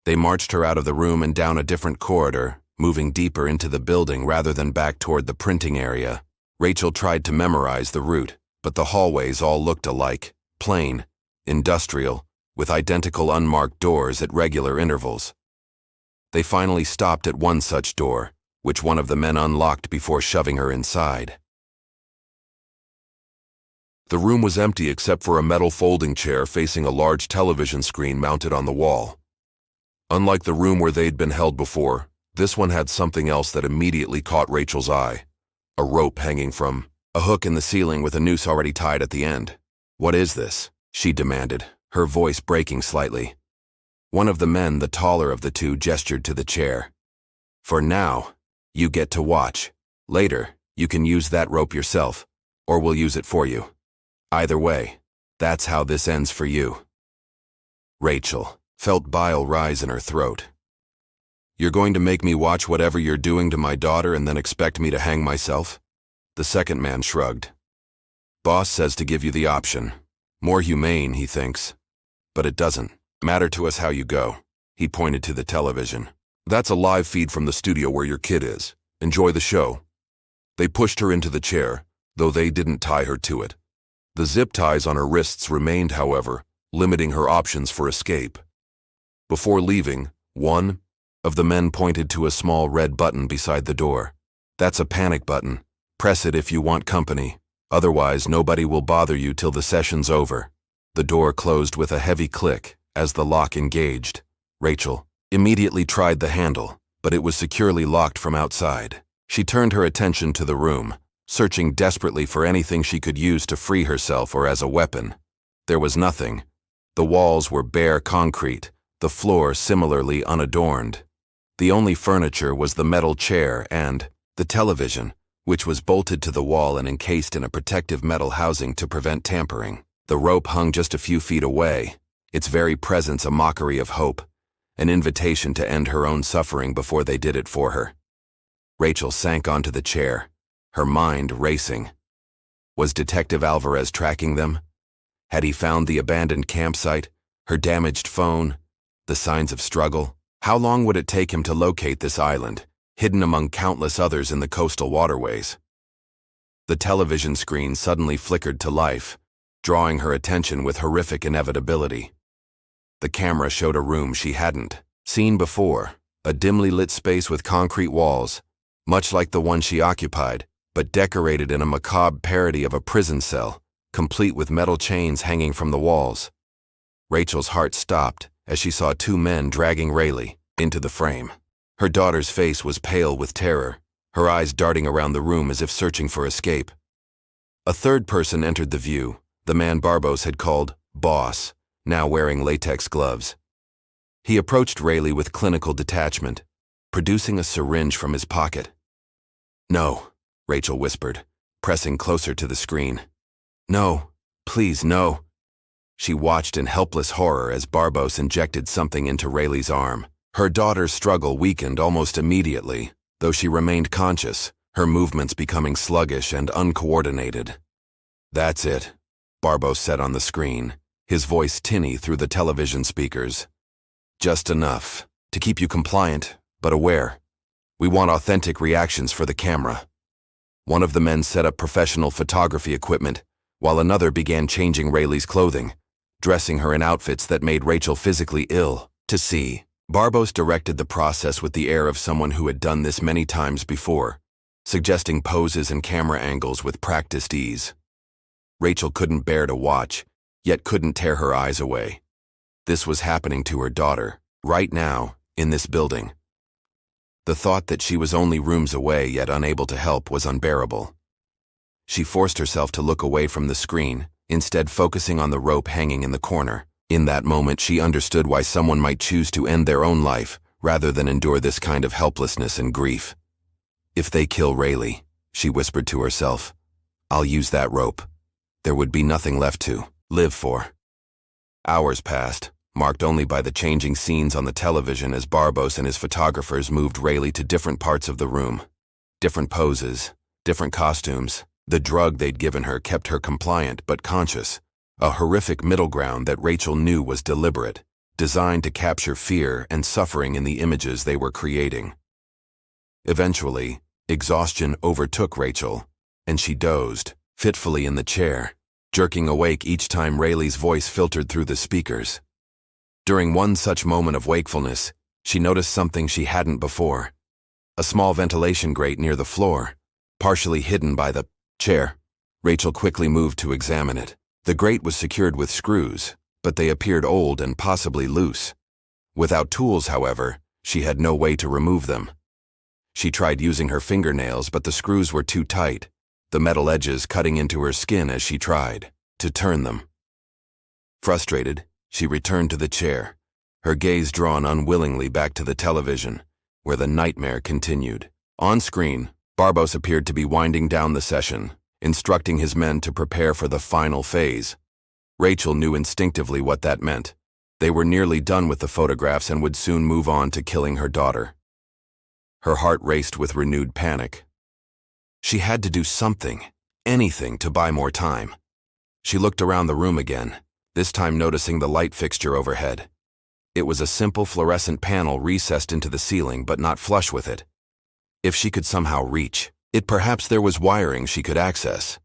They marched her out of the room and down a different corridor, moving deeper into the building rather than back toward the printing area. Rachel tried to memorize the route, but the hallways all looked alike, plain, industrial, with identical unmarked doors at regular intervals. They finally stopped at one such door, which one of the men unlocked before shoving her inside. The room was empty except for a metal folding chair facing a large television screen mounted on the wall. Unlike the room where they'd been held before, this one had something else that immediately caught Rachel's eye. A rope hanging from a hook in the ceiling with a noose already tied at the end. "What is this?" she demanded, her voice breaking slightly. One of the men, the taller of the two, gestured to the chair. "For now, you get to watch. Later, you can use that rope yourself, or we'll use it for you. Either way, that's how this ends for you." Rachel felt bile rise in her throat. "You're going to make me watch whatever you're doing to my daughter and then expect me to hang myself?" The second man shrugged. "Boss says to give you the option. More humane, he thinks. But it doesn't matter to us how you go." He pointed to the television. "That's a live feed from the studio where your kid is. Enjoy the show." They pushed her into the chair, though they didn't tie her to it. The zip ties on her wrists remained, however, limiting her options for escape. Before leaving, one of the men pointed to a small red button beside the door. "That's a panic button. Press it if you want company. Otherwise, nobody will bother you till the session's over." The door closed with a heavy click as the lock engaged. Rachel immediately tried the handle, but it was securely locked from outside. She turned her attention to the room, searching desperately for anything she could use to free herself or as a weapon. There was nothing. The walls were bare concrete, the floor similarly unadorned. The only furniture was the metal chair and the television, which was bolted to the wall and encased in a protective metal housing to prevent tampering. The rope hung just a few feet away, its very presence a mockery of hope, an invitation to end her own suffering before they did it for her. Rachel sank onto the chair, her mind racing. Was Detective Alvarez tracking them? Had he found the abandoned campsite, her damaged phone, the signs of struggle? How long would it take him to locate this island, hidden among countless others in the coastal waterways? The television screen suddenly flickered to life, drawing her attention with horrific inevitability. The camera showed a room she hadn't seen before, a dimly lit space with concrete walls, much like the one she occupied, but decorated in a macabre parody of a prison cell, complete with metal chains hanging from the walls. Rachel's heart stopped as she saw two men dragging Rayley into the frame. Her daughter's face was pale with terror, her eyes darting around the room as if searching for escape. A third person entered the view, the man Barboss had called Boss, now wearing latex gloves. He approached Rayley with clinical detachment, producing a syringe from his pocket. "No," Rachel whispered, pressing closer to the screen. "No, please, no." She watched in helpless horror as Barboss injected something into Rayley's arm. Her daughter's struggle weakened almost immediately, though she remained conscious, her movements becoming sluggish and uncoordinated. "That's it," Barboss said on the screen, his voice tinny through the television speakers. "Just enough to keep you compliant, but aware. We want authentic reactions for the camera." One of the men set up professional photography equipment, while another began changing Rayley's clothing, dressing her in outfits that made Rachel physically ill to see. Barboss directed the process with the air of someone who had done this many times before, suggesting poses and camera angles with practiced ease. Rachel couldn't bear to watch, yet couldn't tear her eyes away. This was happening to her daughter, right now, in this building. The thought that she was only rooms away yet unable to help was unbearable. She forced herself to look away from the screen, instead focusing on the rope hanging in the corner. In that moment, she understood why someone might choose to end their own life rather than endure this kind of helplessness and grief. If they kill Rayley, she whispered to herself, I'll use that rope. There would be nothing left to live for. Hours passed, marked only by the changing scenes on the television as Barbos and his photographers moved Rayley to different parts of the room. Different poses, different costumes. The drug they'd given her kept her compliant but conscious, a horrific middle ground that Rachel knew was deliberate, designed to capture fear and suffering in the images they were creating. Eventually, exhaustion overtook Rachel, and she dozed, fitfully in the chair, jerking awake each time Rayley's voice filtered through the speakers. During one such moment of wakefulness, she noticed something she hadn't before. A small ventilation grate near the floor, partially hidden by the chair. Rachel quickly moved to examine it. The grate was secured with screws, but they appeared old and possibly loose. Without tools, however, she had no way to remove them. She tried using her fingernails, but the screws were too tight, the metal edges cutting into her skin as she tried to turn them. Frustrated, she returned to the chair, her gaze drawn unwillingly back to the television, where the nightmare continued. On screen, Barbos appeared to be winding down the session, instructing his men to prepare for the final phase. Rachel knew instinctively what that meant. They were nearly done with the photographs and would soon move on to killing her daughter. Her heart raced with renewed panic. She had to do something, anything, to buy more time. She looked around the room again, this time noticing the light fixture overhead. It was a simple fluorescent panel recessed into the ceiling but not flush with it. If she could somehow reach it, perhaps there was wiring she could access.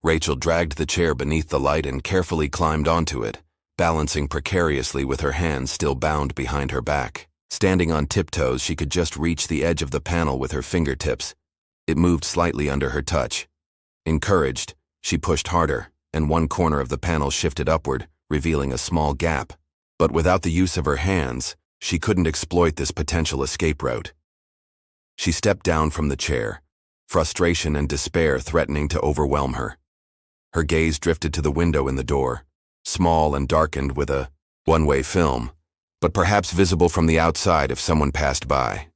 Rachel dragged the chair beneath the light and carefully climbed onto it, balancing precariously with her hands still bound behind her back. Standing on tiptoes, she could just reach the edge of the panel with her fingertips. It moved slightly under her touch. Encouraged, she pushed harder, and one corner of the panel shifted upward, revealing a small gap. But without the use of her hands, she couldn't exploit this potential escape route. She stepped down from the chair, frustration and despair threatening to overwhelm her. Her gaze drifted to the window in the door, small and darkened with a one-way film, but perhaps visible from the outside if someone passed by.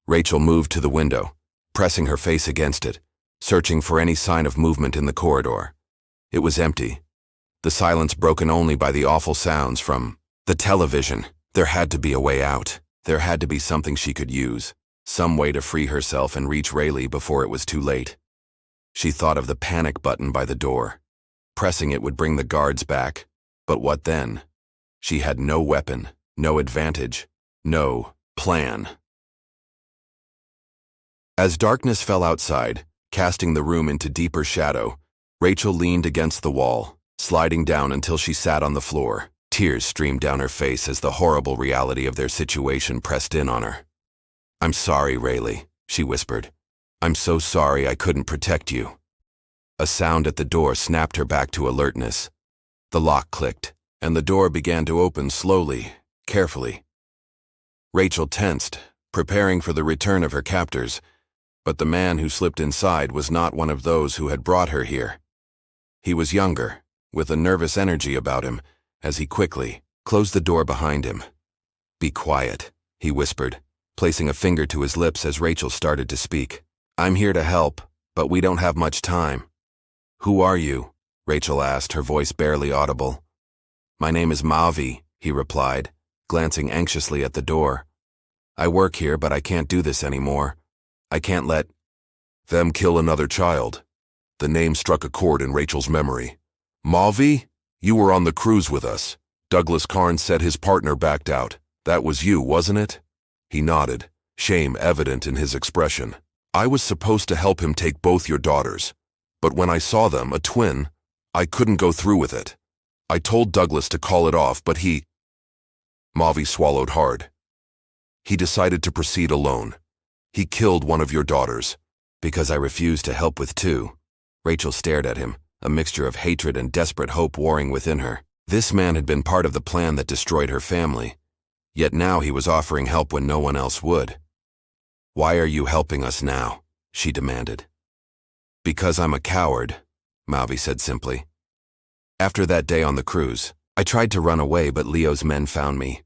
Rachel moved to the window, pressing her face against it, searching for any sign of movement in the corridor. It was empty, the silence broken only by the awful sounds from the television. There had to be a way out. There had to be something she could use, some way to free herself and reach Rayley before it was too late. She thought of the panic button by the door. Pressing it would bring the guards back, but what then? She had no weapon, no advantage, no plan. As darkness fell outside, casting the room into deeper shadow, Rachel leaned against the wall, sliding down until she sat on the floor. Tears streamed down her face as the horrible reality of their situation pressed in on her. "I'm sorry, Rayley," she whispered. "I'm so sorry I couldn't protect you." A sound at the door snapped her back to alertness. The lock clicked, and the door began to open slowly, carefully. Rachel tensed, preparing for the return of her captors, but the man who slipped inside was not one of those who had brought her here. He was younger, with a nervous energy about him, as he quickly closed the door behind him. "Be quiet," he whispered, placing a finger to his lips as Rachel started to speak. "I'm here to help, but we don't have much time." "Who are you?" Rachel asked, her voice barely audible. "My name is Mavi," he replied, glancing anxiously at the door. "I work here, but I can't do this anymore. I can't let them kill another child." The name struck a chord in Rachel's memory. "Mavi? You were on the cruise with us. Douglas Carnes said his partner backed out. That was you, wasn't it?" He nodded, shame evident in his expression. "I was supposed to help him take both your daughters, but when I saw them, a twin, I couldn't go through with it. I told Douglas to call it off, but he—" Mavi swallowed hard. "He decided to proceed alone. He killed one of your daughters." "Because I refused to help with two." Rachel stared at him, a mixture of hatred and desperate hope warring within her. This man had been part of the plan that destroyed her family. Yet now he was offering help when no one else would. Why are you helping us now? She demanded. Because I'm a coward, Mavi said simply. After that day on the cruise, I tried to run away, but Leo's men found me.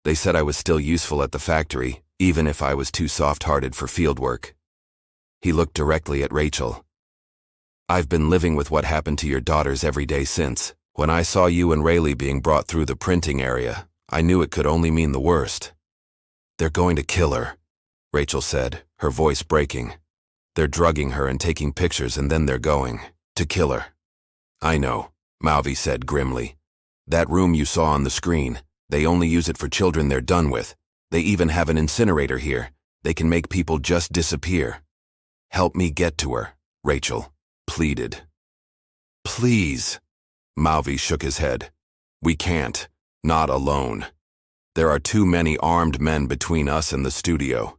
They said I was still useful at the factory, even if I was too soft-hearted for field work. He looked directly at Rachel. I've been living with what happened to your daughters every day since. When I saw you and Rayley being brought through the printing area, I knew it could only mean the worst. They're going to kill her, Rachel said, her voice breaking. They're drugging her and taking pictures, and then they're going to kill her. I know, Mavi said grimly. That room you saw on the screen, they only use it for children they're done with. They even have an incinerator here. They can make people just disappear. Help me get to her, Rachel pleaded. Please. Mavi shook his head. We can't. Not alone. There are too many armed men between us and the studio.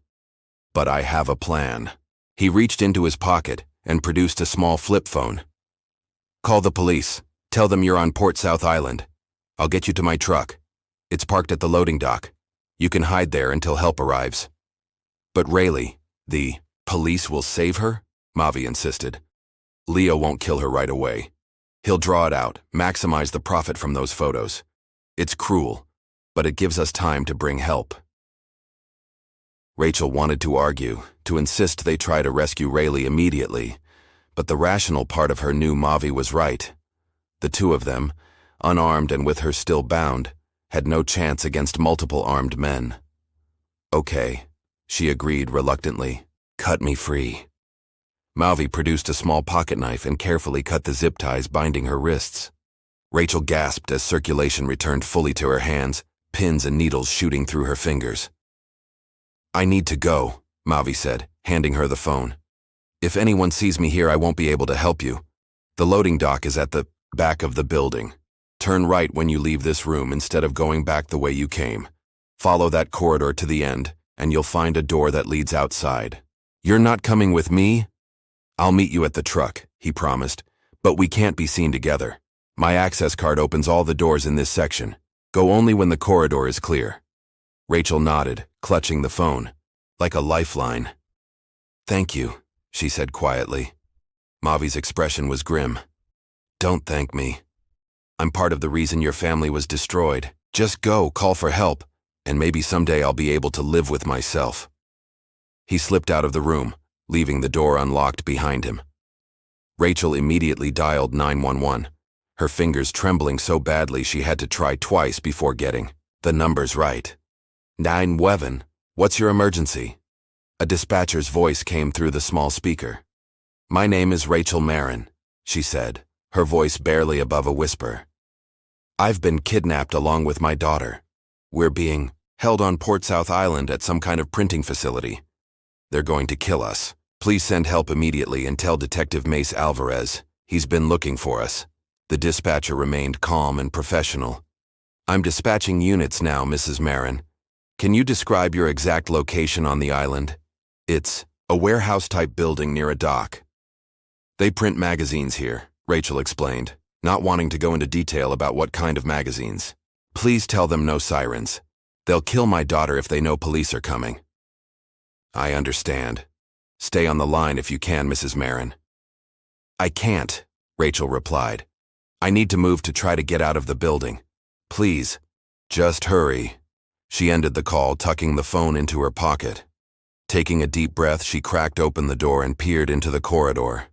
But I have a plan. He reached into his pocket and produced a small flip phone. Call the police. Tell them you're on Port South Island. I'll get you to my truck. It's parked at the loading dock. You can hide there until help arrives. But Rayley, the police will save her? Mavi insisted. Leo won't kill her right away. He'll draw it out, maximize the profit from those photos. It's cruel, but it gives us time to bring help. Rachel wanted to argue, to insist they try to rescue Rayley immediately, but the rational part of her knew Mavi was right. The two of them, unarmed and with her still bound, had no chance against multiple armed men. Okay, she agreed reluctantly. Cut me free. Mavi produced a small pocket knife and carefully cut the zip ties binding her wrists. Rachel gasped as circulation returned fully to her hands, pins and needles shooting through her fingers. I need to go, Mavi said, handing her the phone. If anyone sees me here, I won't be able to help you. The loading dock is at the back of the building. Turn right when you leave this room instead of going back the way you came. Follow that corridor to the end, and you'll find a door that leads outside. You're not coming with me? I'll meet you at the truck, he promised, but we can't be seen together. My access card opens all the doors in this section. Go only when the corridor is clear. Rachel nodded, clutching the phone, like a lifeline. Thank you, she said quietly. Mavi's expression was grim. Don't thank me. I'm part of the reason your family was destroyed. Just go, call for help, and maybe someday I'll be able to live with myself. He slipped out of the room, leaving the door unlocked behind him. Rachel immediately dialed 911, her fingers trembling so badly she had to try twice before getting the numbers right. 911, what's your emergency? A dispatcher's voice came through the small speaker. My name is Rachel Marin, she said, her voice barely above a whisper. I've been kidnapped along with my daughter. We're being held on Port South Island at some kind of printing facility. They're going to kill us. Please send help immediately and tell Detective Mace Alvarez. He's been looking for us. The dispatcher remained calm and professional. I'm dispatching units now, Mrs. Marin. Can you describe your exact location on the island? It's a warehouse-type building near a dock. They print magazines here, Rachel explained, not wanting to go into detail about what kind of magazines. Please tell them no sirens. They'll kill my daughter if they know police are coming. I understand. Stay on the line if you can, Mrs. Marin. I can't, Rachel replied. I need to move to try to get out of the building. Please, just hurry. She ended the call, tucking the phone into her pocket. Taking a deep breath, she cracked open the door and peered into the corridor.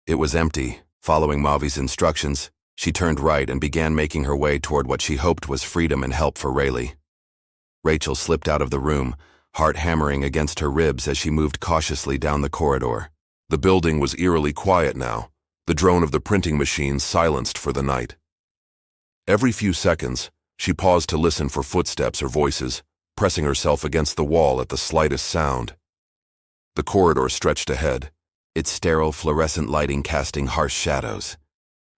It was empty. Following Mavi's instructions, she turned right and began making her way toward what she hoped was freedom and help for Rayley. Rachel slipped out of the room, heart hammering against her ribs as she moved cautiously down the corridor. The building was eerily quiet now, the drone of the printing machine silenced for the night. Every few seconds, she paused to listen for footsteps or voices, pressing herself against the wall at the slightest sound. The corridor stretched ahead, its sterile fluorescent lighting casting harsh shadows.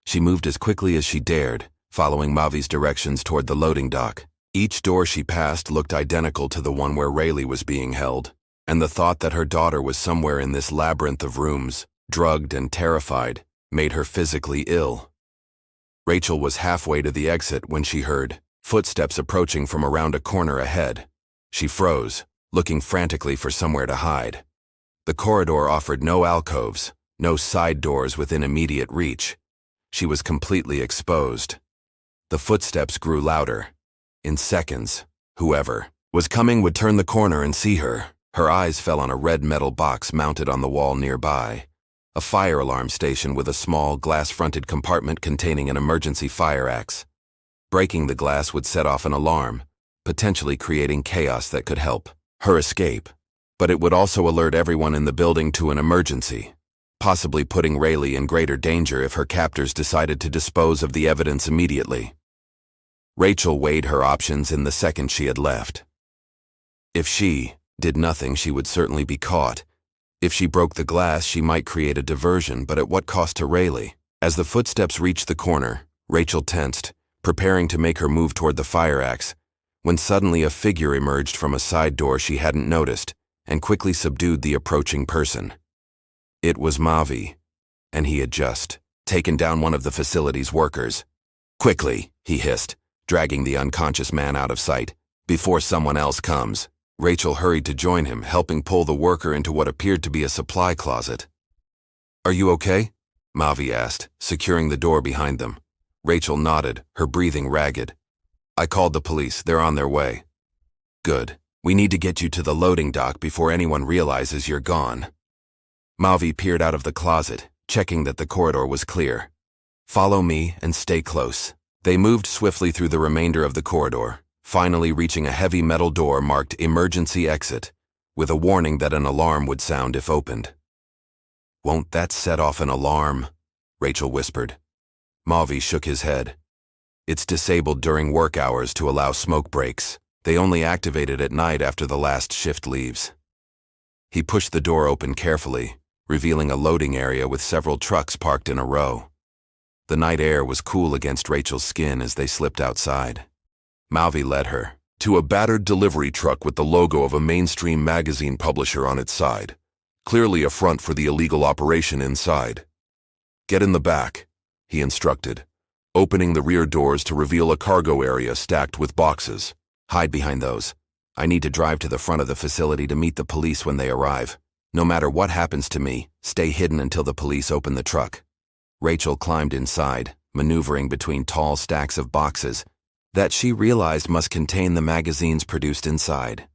She moved as quickly as she dared, following Mavi's directions toward the loading dock. Each door she passed looked identical to the one where Rayley was being held, and the thought that her daughter was somewhere in this labyrinth of rooms, drugged and terrified, made her physically ill. Rachel was halfway to the exit when she heard footsteps approaching from around a corner ahead. She froze, looking frantically for somewhere to hide. The corridor offered no alcoves, no side doors within immediate reach. She was completely exposed. The footsteps grew louder. In seconds, whoever was coming would turn the corner and see her. Her eyes fell on a red metal box mounted on the wall nearby. A fire alarm station with a small, glass-fronted compartment containing an emergency fire axe. Breaking the glass would set off an alarm, potentially creating chaos that could help her escape. But it would also alert everyone in the building to an emergency, possibly putting Rayley in greater danger if her captors decided to dispose of the evidence immediately. Rachel weighed her options in the second she had left. If she did nothing, she would certainly be caught. If she broke the glass, she might create a diversion, but at what cost to Rayley? As the footsteps reached the corner, Rachel tensed, preparing to make her move toward the fire axe, when suddenly a figure emerged from a side door she hadn't noticed and quickly subdued the approaching person. It was Mavi, and he had just taken down one of the facility's workers. "Quickly," he hissed, dragging the unconscious man out of sight. "Before someone else comes." Rachel hurried to join him, helping pull the worker into what appeared to be a supply closet. "Are you okay?" Mavi asked, securing the door behind them. Rachel nodded, her breathing ragged. "I called the police. They're on their way." "Good. We need to get you to the loading dock before anyone realizes you're gone." Mavi peered out of the closet, checking that the corridor was clear. "Follow me and stay close." They moved swiftly through the remainder of the corridor, finally reaching a heavy metal door marked Emergency Exit, with a warning that an alarm would sound if opened. "Won't that set off an alarm?" Rachel whispered. Mavi shook his head. "It's disabled during work hours to allow smoke breaks. They only activate it at night after the last shift leaves." He pushed the door open carefully, revealing a loading area with several trucks parked in a row. The night air was cool against Rachel's skin as they slipped outside. Mavi led her to a battered delivery truck with the logo of a mainstream magazine publisher on its side, clearly a front for the illegal operation inside. "Get in the back," he instructed, opening the rear doors to reveal a cargo area stacked with boxes. "Hide behind those. I need to drive to the front of the facility to meet the police when they arrive. No matter what happens to me, stay hidden until the police open the truck." Rachel climbed inside, maneuvering between tall stacks of boxes that she realized must contain the magazines produced inside.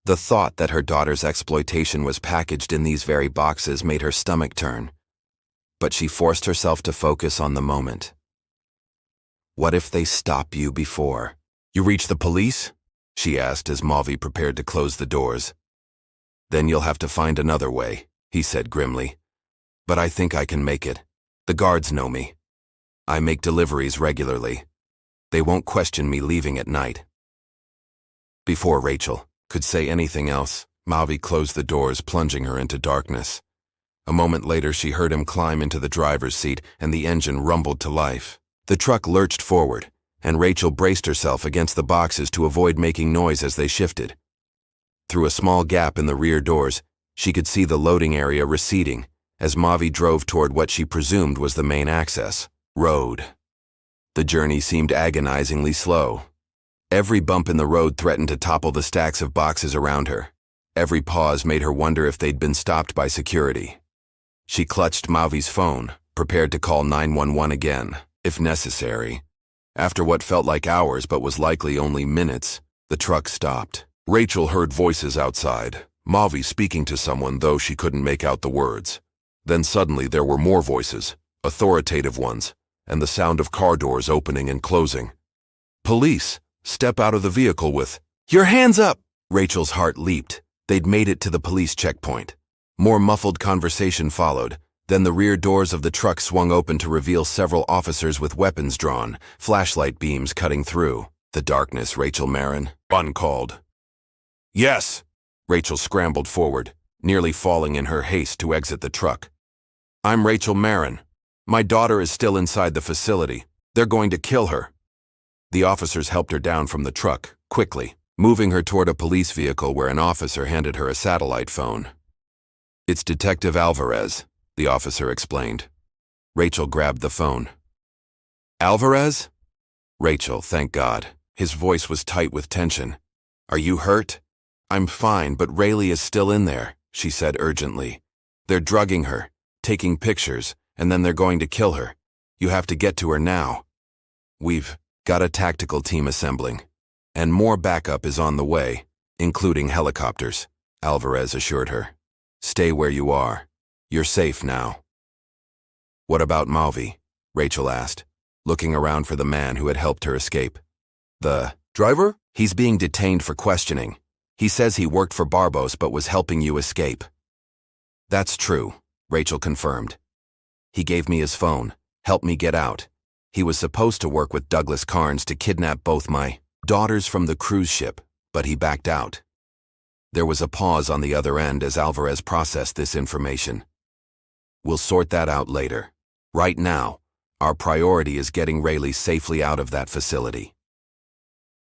The thought that her daughter's exploitation was packaged in these very boxes made her stomach turn, but she forced herself to focus on the moment. "What if they stop you before you reach the police?" she asked as Mavi prepared to close the doors. "Then you'll have to find another way," he said grimly. "But I think I can make it. The guards know me. I make deliveries regularly. They won't question me leaving at night." Before Rachel could say anything else, Mavi closed the doors, plunging her into darkness. A moment later, she heard him climb into the driver's seat, and the engine rumbled to life. The truck lurched forward, and Rachel braced herself against the boxes to avoid making noise as they shifted. Through a small gap in the rear doors, she could see the loading area receding as Mavi drove toward what she presumed was the main access road. The journey seemed agonizingly slow. Every bump in the road threatened to topple the stacks of boxes around her. Every pause made her wonder if they'd been stopped by security. She clutched Mavi's phone, prepared to call 911 again, if necessary. After what felt like hours but was likely only minutes, the truck stopped. Rachel heard voices outside, Mavi speaking to someone, though she couldn't make out the words. Then suddenly there were more voices, authoritative ones, and the sound of car doors opening and closing. "Police! Step out of the vehicle with—" "Your hands up!" Rachel's heart leaped. They'd made it to the police checkpoint. More muffled conversation followed. Then the rear doors of the truck swung open to reveal several officers with weapons drawn, flashlight beams cutting through the darkness. "Rachel Marin," one called. "Yes!" Rachel scrambled forward, nearly falling in her haste to exit the truck. "I'm Rachel Marin. My daughter is still inside the facility. They're going to kill her." The officers helped her down from the truck, quickly, moving her toward a police vehicle where an officer handed her a satellite phone. "It's Detective Alvarez," the officer explained. Rachel grabbed the phone. "Alvarez?" "Rachel, thank God." His voice was tight with tension. "Are you hurt?" I'm fine, but Rayley is still in there, she said urgently. They're drugging her, taking pictures, and then they're going to kill her. You have to get to her now. We've got a tactical team assembling, and more backup is on the way, including helicopters, Alvarez assured her. Stay where you are. You're safe now. What about Mavi? Rachel asked, looking around for the man who had helped her escape. The driver? He's being detained for questioning. He says he worked for Barbos but was helping you escape. That's true, Rachel confirmed. He gave me his phone, helped me get out. He was supposed to work with Douglas Carnes to kidnap both my daughters from the cruise ship, but he backed out. There was a pause on the other end as Alvarez processed this information. We'll sort that out later. Right now, our priority is getting Rayley safely out of that facility.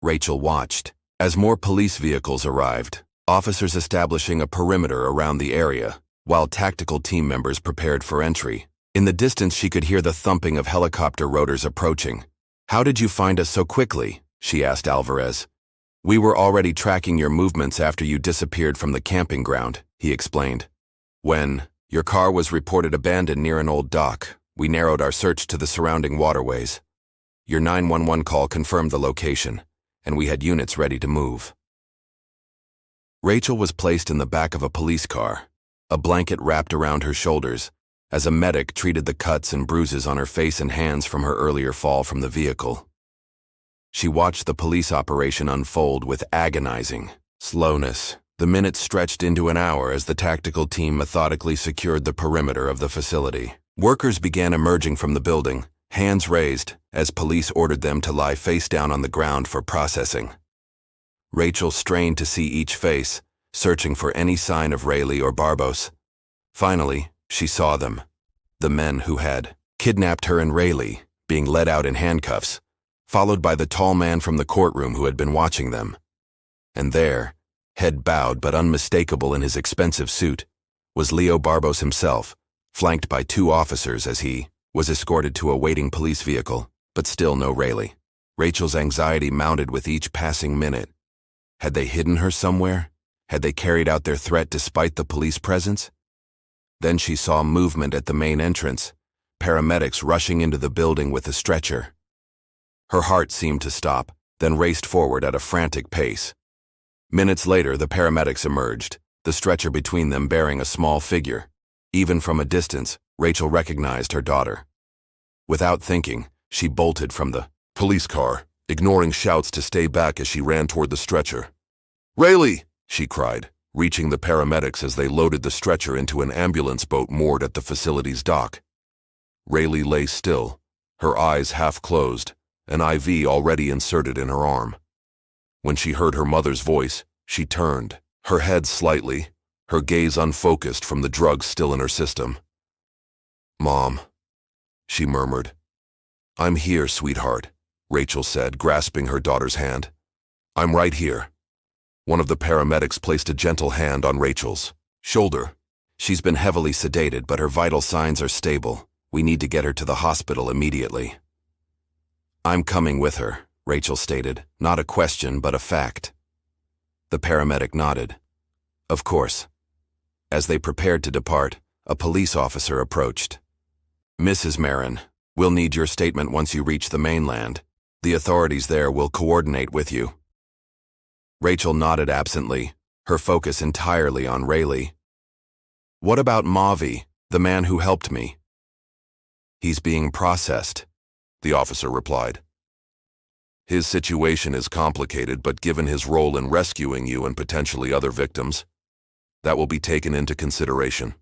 Rachel watched as more police vehicles arrived, officers establishing a perimeter around the area, while tactical team members prepared for entry. In the distance, she could hear the thumping of helicopter rotors approaching. How did you find us so quickly? She asked Alvarez. We were already tracking your movements after you disappeared from the camping ground, he explained. When your car was reported abandoned near an old dock, we narrowed our search to the surrounding waterways. Your 911 call confirmed the location, and we had units ready to move. Rachel was placed in the back of a police car, a blanket wrapped around her shoulders, as a medic treated the cuts and bruises on her face and hands from her earlier fall from the vehicle. She watched the police operation unfold with agonizing slowness. The minutes stretched into an hour as the tactical team methodically secured the perimeter of the facility. Workers began emerging from the building, hands raised, as police ordered them to lie face down on the ground for processing. Rachel strained to see each face, searching for any sign of Rayley or Barbos. Finally, she saw them. The men who had kidnapped her and Rayley, being led out in handcuffs, followed by the tall man from the courtroom who had been watching them. And there, head bowed but unmistakable in his expensive suit, was Leo Barbos himself, flanked by 2 officers as he was escorted to a waiting police vehicle, but still no Rayley. Rachel's anxiety mounted with each passing minute. Had they hidden her somewhere? Had they carried out their threat despite the police presence? Then she saw movement at the main entrance, paramedics rushing into the building with a stretcher. Her heart seemed to stop, then raced forward at a frantic pace. Minutes later, the paramedics emerged, the stretcher between them bearing a small figure. Even from a distance, Rachel recognized her daughter. Without thinking, she bolted from the police car, ignoring shouts to stay back as she ran toward the stretcher. "Rayley!" she cried, reaching the paramedics as they loaded the stretcher into an ambulance boat moored at the facility's dock. Rayley lay still, her eyes half closed, an IV already inserted in her arm. When she heard her mother's voice, she turned, her head slightly, her gaze unfocused from the drugs still in her system. "Mom," she murmured. "I'm here, sweetheart," Rachel said, grasping her daughter's hand. "I'm right here." One of the paramedics placed a gentle hand on Rachel's shoulder. "She's been heavily sedated, but her vital signs are stable. We need to get her to the hospital immediately." "I'm coming with her," Rachel stated, not a question but a fact. The paramedic nodded. "Of course." As they prepared to depart, a police officer approached. "Mrs. Marin, we'll need your statement once you reach the mainland. The authorities there will coordinate with you." Rachel nodded absently, her focus entirely on Rayley. "What about Mavi, the man who helped me?" "He's being processed," the officer replied. "His situation is complicated, but given his role in rescuing you and potentially other victims, that will be taken into consideration."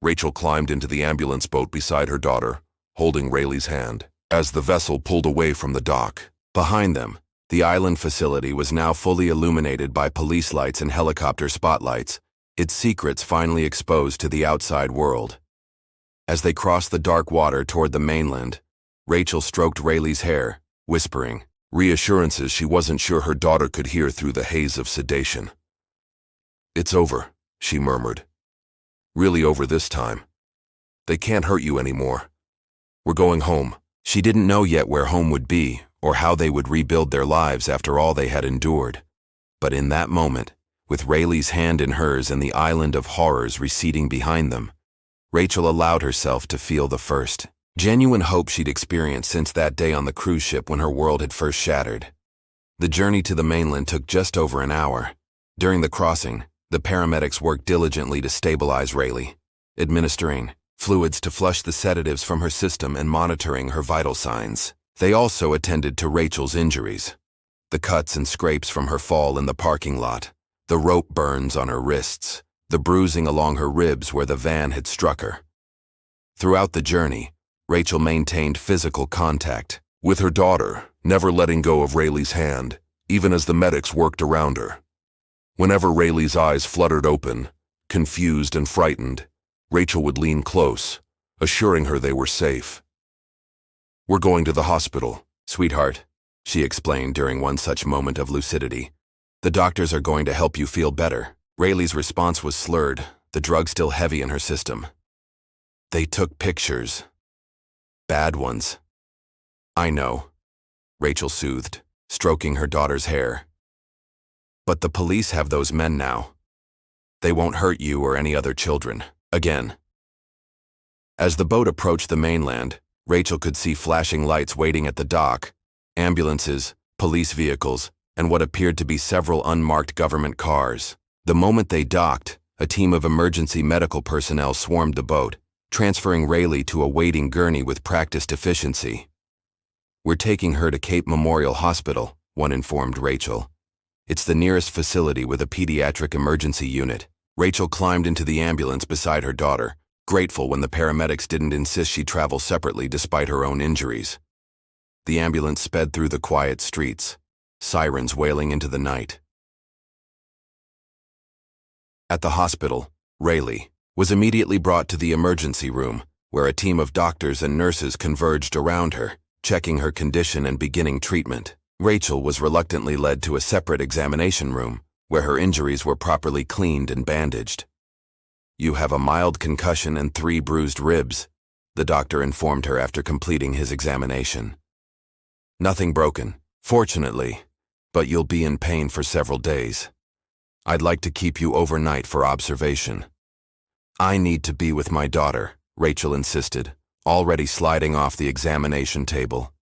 Rachel climbed into the ambulance boat beside her daughter, holding Rayley's hand, as the vessel pulled away from the dock. Behind them, the island facility was now fully illuminated by police lights and helicopter spotlights, its secrets finally exposed to the outside world. As they crossed the dark water toward the mainland, Rachel stroked Rayley's hair, whispering reassurances she wasn't sure her daughter could hear through the haze of sedation. "It's over," she murmured. "Really over this time. They can't hurt you anymore. We're going home." She didn't know yet where home would be or how they would rebuild their lives after all they had endured. But in that moment, with Rayley's hand in hers and the island of horrors receding behind them, Rachel allowed herself to feel the first genuine hope she'd experienced since that day on the cruise ship when her world had first shattered. The journey to the mainland took just over an hour. During the crossing, the paramedics worked diligently to stabilize Rayley, administering fluids to flush the sedatives from her system and monitoring her vital signs. They also attended to Rachel's injuries, the cuts and scrapes from her fall in the parking lot, the rope burns on her wrists, the bruising along her ribs where the van had struck her. Throughout the journey, Rachel maintained physical contact with her daughter, never letting go of Rayley's hand, even as the medics worked around her. Whenever Rayley's eyes fluttered open, confused and frightened, Rachel would lean close, assuring her they were safe. "We're going to the hospital, sweetheart," she explained during one such moment of lucidity. "The doctors are going to help you feel better." Rayley's response was slurred, the drug still heavy in her system. "They took pictures. Bad ones." "I know," Rachel soothed, stroking her daughter's hair. "But the police have those men now. They won't hurt you or any other children again." As the boat approached the mainland, Rachel could see flashing lights waiting at the dock, ambulances, police vehicles, and what appeared to be several unmarked government cars. The moment they docked, a team of emergency medical personnel swarmed the boat, transferring Rayley to a waiting gurney with practiced efficiency. "We're taking her to Cape Memorial Hospital," one informed Rachel. "It's the nearest facility with a pediatric emergency unit." Rachel climbed into the ambulance beside her daughter, grateful when the paramedics didn't insist she travel separately despite her own injuries. The ambulance sped through the quiet streets, sirens wailing into the night. At the hospital, Rayley was immediately brought to the emergency room, where a team of doctors and nurses converged around her, checking her condition and beginning treatment. Rachel was reluctantly led to a separate examination room, where her injuries were properly cleaned and bandaged. "You have a mild concussion and 3 bruised ribs," the doctor informed her after completing his examination. "Nothing broken, fortunately, but you'll be in pain for several days. I'd like to keep you overnight for observation." "I need to be with my daughter," Rachel insisted, already sliding off the examination table.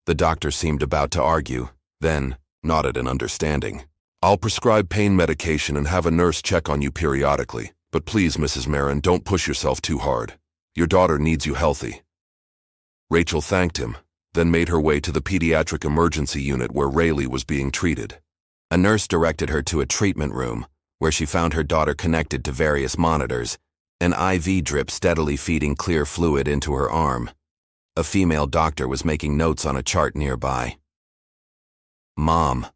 The doctor seemed about to argue, then nodded in understanding. "I'll prescribe pain medication and have a nurse check on you periodically, but please, Mrs. Marin, don't push yourself too hard. Your daughter needs you healthy." Rachel thanked him, then made her way to the pediatric emergency unit where Rayley was being treated. A nurse directed her to a treatment room, where she found her daughter connected to various monitors, an IV drip steadily feeding clear fluid into her arm. A female doctor was making notes on a chart nearby. "Mom,"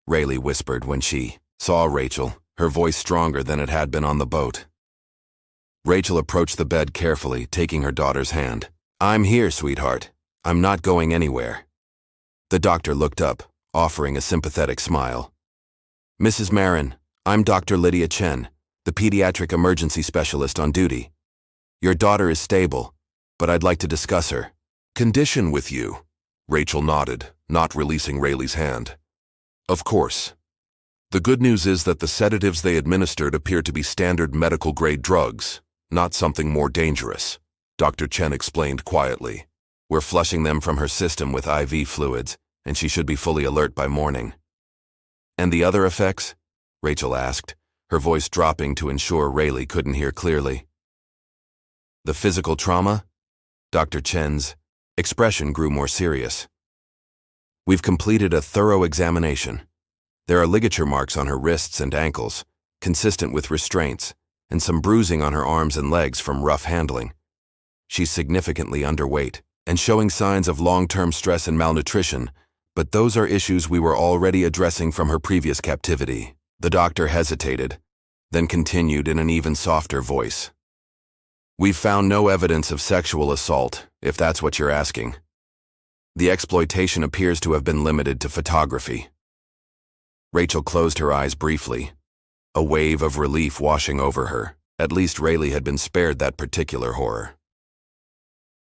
Rayley whispered when she saw Rachel, her voice stronger than it had been on the boat. Rachel approached the bed carefully, taking her daughter's hand. "I'm here, sweetheart. I'm not going anywhere." The doctor looked up, offering a sympathetic smile. "Mrs. Marin, I'm Dr. Lydia Chen, the pediatric emergency specialist on duty. Your daughter is stable, but I'd like to discuss her condition with you." Rachel nodded, not releasing Rayley's hand. "Of course. The good news is that the sedatives they administered appear to be standard medical-grade drugs, not something more dangerous," Dr. Chen explained quietly. "We're flushing them from her system with IV fluids, and she should be fully alert by morning." "And the other effects?" Rachel asked, her voice dropping to ensure Rayley couldn't hear clearly. "The physical trauma?" Dr. Chen's expression grew more serious. "We've completed a thorough examination. There are ligature marks on her wrists and ankles, consistent with restraints, and some bruising on her arms and legs from rough handling. She's significantly underweight and showing signs of long-term stress and malnutrition, but those are issues we were already addressing from her previous captivity." The doctor hesitated, then continued in an even softer voice. "We've found no evidence of sexual assault, if that's what you're asking. The exploitation appears to have been limited to photography." Rachel closed her eyes briefly, a wave of relief washing over her. At least Rayley had been spared that particular horror.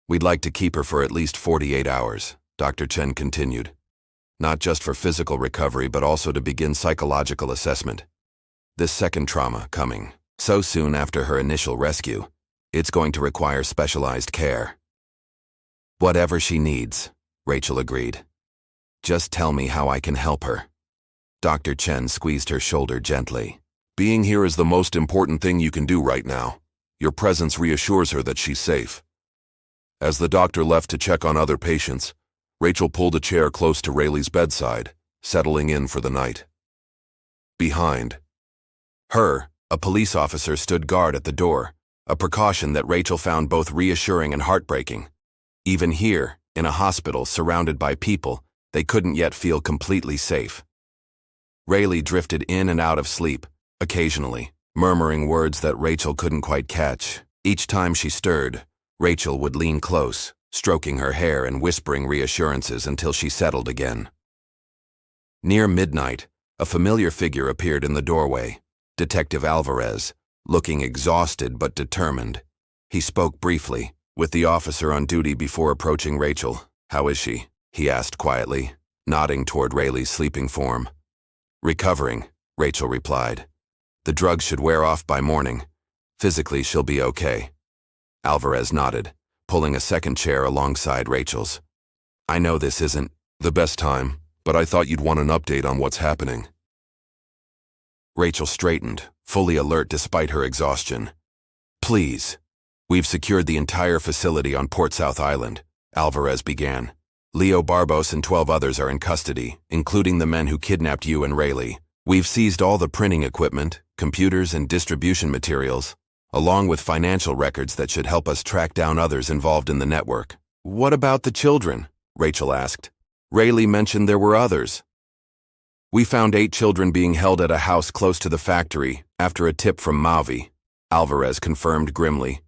"We'd like to keep her for at least 48 hours, Dr. Chen continued. not just for physical recovery but also to begin psychological assessment. This second trauma, coming so soon after her initial rescue, it's going to require specialized care. Whatever she needs, Rachel agreed. Just tell me how I can help her. Dr. Chen squeezed her shoulder gently. Being here is the most important thing you can do right now. Your presence reassures her that she's safe. As the doctor left to check on other patients, Rachel pulled a chair close to Rayley's bedside, settling in for the night. Behind her, a police officer stood guard at the door, a precaution that Rachel found both reassuring and heartbreaking. Even here, in a hospital surrounded by people, they couldn't yet feel completely safe. Rayley drifted in and out of sleep, occasionally, murmuring words that Rachel couldn't quite catch. Each time she stirred, Rachel would lean close, stroking her hair and whispering reassurances until she settled again. Near midnight, a familiar figure appeared in the doorway, Detective Alvarez, looking exhausted but determined. He spoke briefly, with the officer on duty before approaching Rachel. "How is she?" he asked quietly, nodding toward Rayley's sleeping form. "Recovering," Rachel replied. "The drugs should wear off by morning. Physically, she'll be okay." Alvarez nodded, pulling a second chair alongside Rachel's. "I know this isn't the best time, but I thought you'd want an update on what's happening." Rachel straightened, fully alert despite her exhaustion. "Please. We've secured the entire facility on Port South Island," Alvarez began. "Leo Barbos and 12 others are in custody, including the men who kidnapped you and Rayley. We've seized all the printing equipment, computers, and distribution materials, along with financial records that should help us track down others involved in the network." "What about the children?" Rachel asked. "Rayley mentioned there were others." "We found 8 children being held at a house close to the factory after a tip from Mavi," Alvarez confirmed grimly.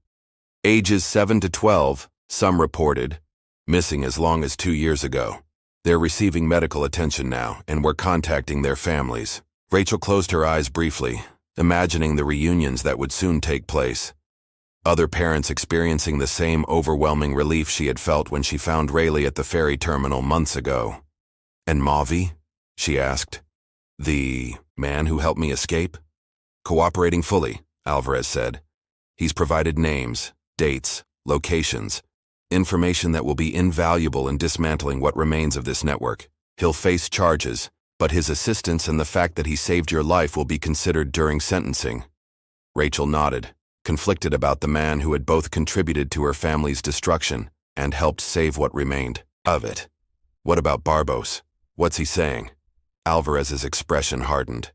"Ages 7 to 12, some reported, missing as long as 2 years ago. They're receiving medical attention now, and we're contacting their families." Rachel closed her eyes briefly, imagining the reunions that would soon take place. Other parents experiencing the same overwhelming relief she had felt when she found Rayley at the ferry terminal months ago. "And Mavi?" she asked. "The man who helped me escape?" "Cooperating fully," Alvarez said. "He's provided names, dates, locations, information that will be invaluable in dismantling what remains of this network. He'll face charges, but his assistance and the fact that he saved your life will be considered during sentencing." Rachel nodded, conflicted about the man who had both contributed to her family's destruction and helped save what remained of it. "What about Barbos? What's he saying?" Alvarez's expression hardened.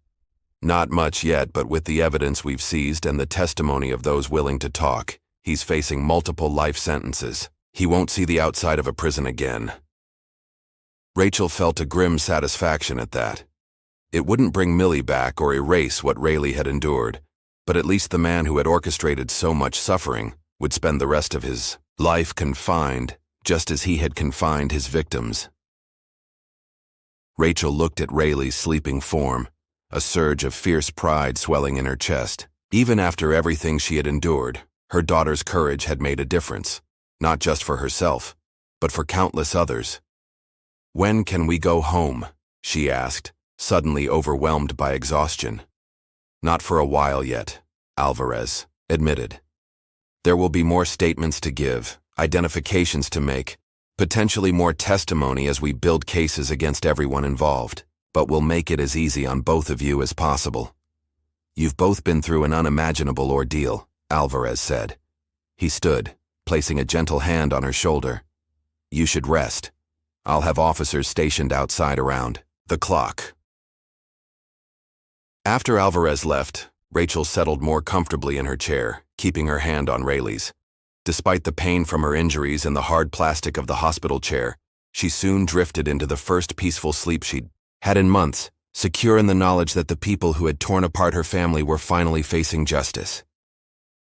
"Not much yet, but with the evidence we've seized and the testimony of those willing to talk, he's facing multiple life sentences. He won't see the outside of a prison again." Rachel felt a grim satisfaction at that. It wouldn't bring Millie back or erase what Rayley had endured, but at least the man who had orchestrated so much suffering would spend the rest of his life confined, just as he had confined his victims. Rachel looked at Rayley's sleeping form, a surge of fierce pride swelling in her chest. Even after everything she had endured, her daughter's courage had made a difference, not just for herself, but for countless others. "When can we go home?" she asked, suddenly overwhelmed by exhaustion. "Not for a while yet," Alvarez admitted. "There will be more statements to give, identifications to make, potentially more testimony as we build cases against everyone involved, but we'll make it as easy on both of you as possible. You've both been through an unimaginable ordeal," Alvarez said. He stood, placing a gentle hand on her shoulder. "You should rest. I'll have officers stationed outside around the clock." After Alvarez left, Rachel settled more comfortably in her chair, keeping her hand on Rayley's. Despite the pain from her injuries and the hard plastic of the hospital chair, she soon drifted into the first peaceful sleep she'd had in months, secure in the knowledge that the people who had torn apart her family were finally facing justice.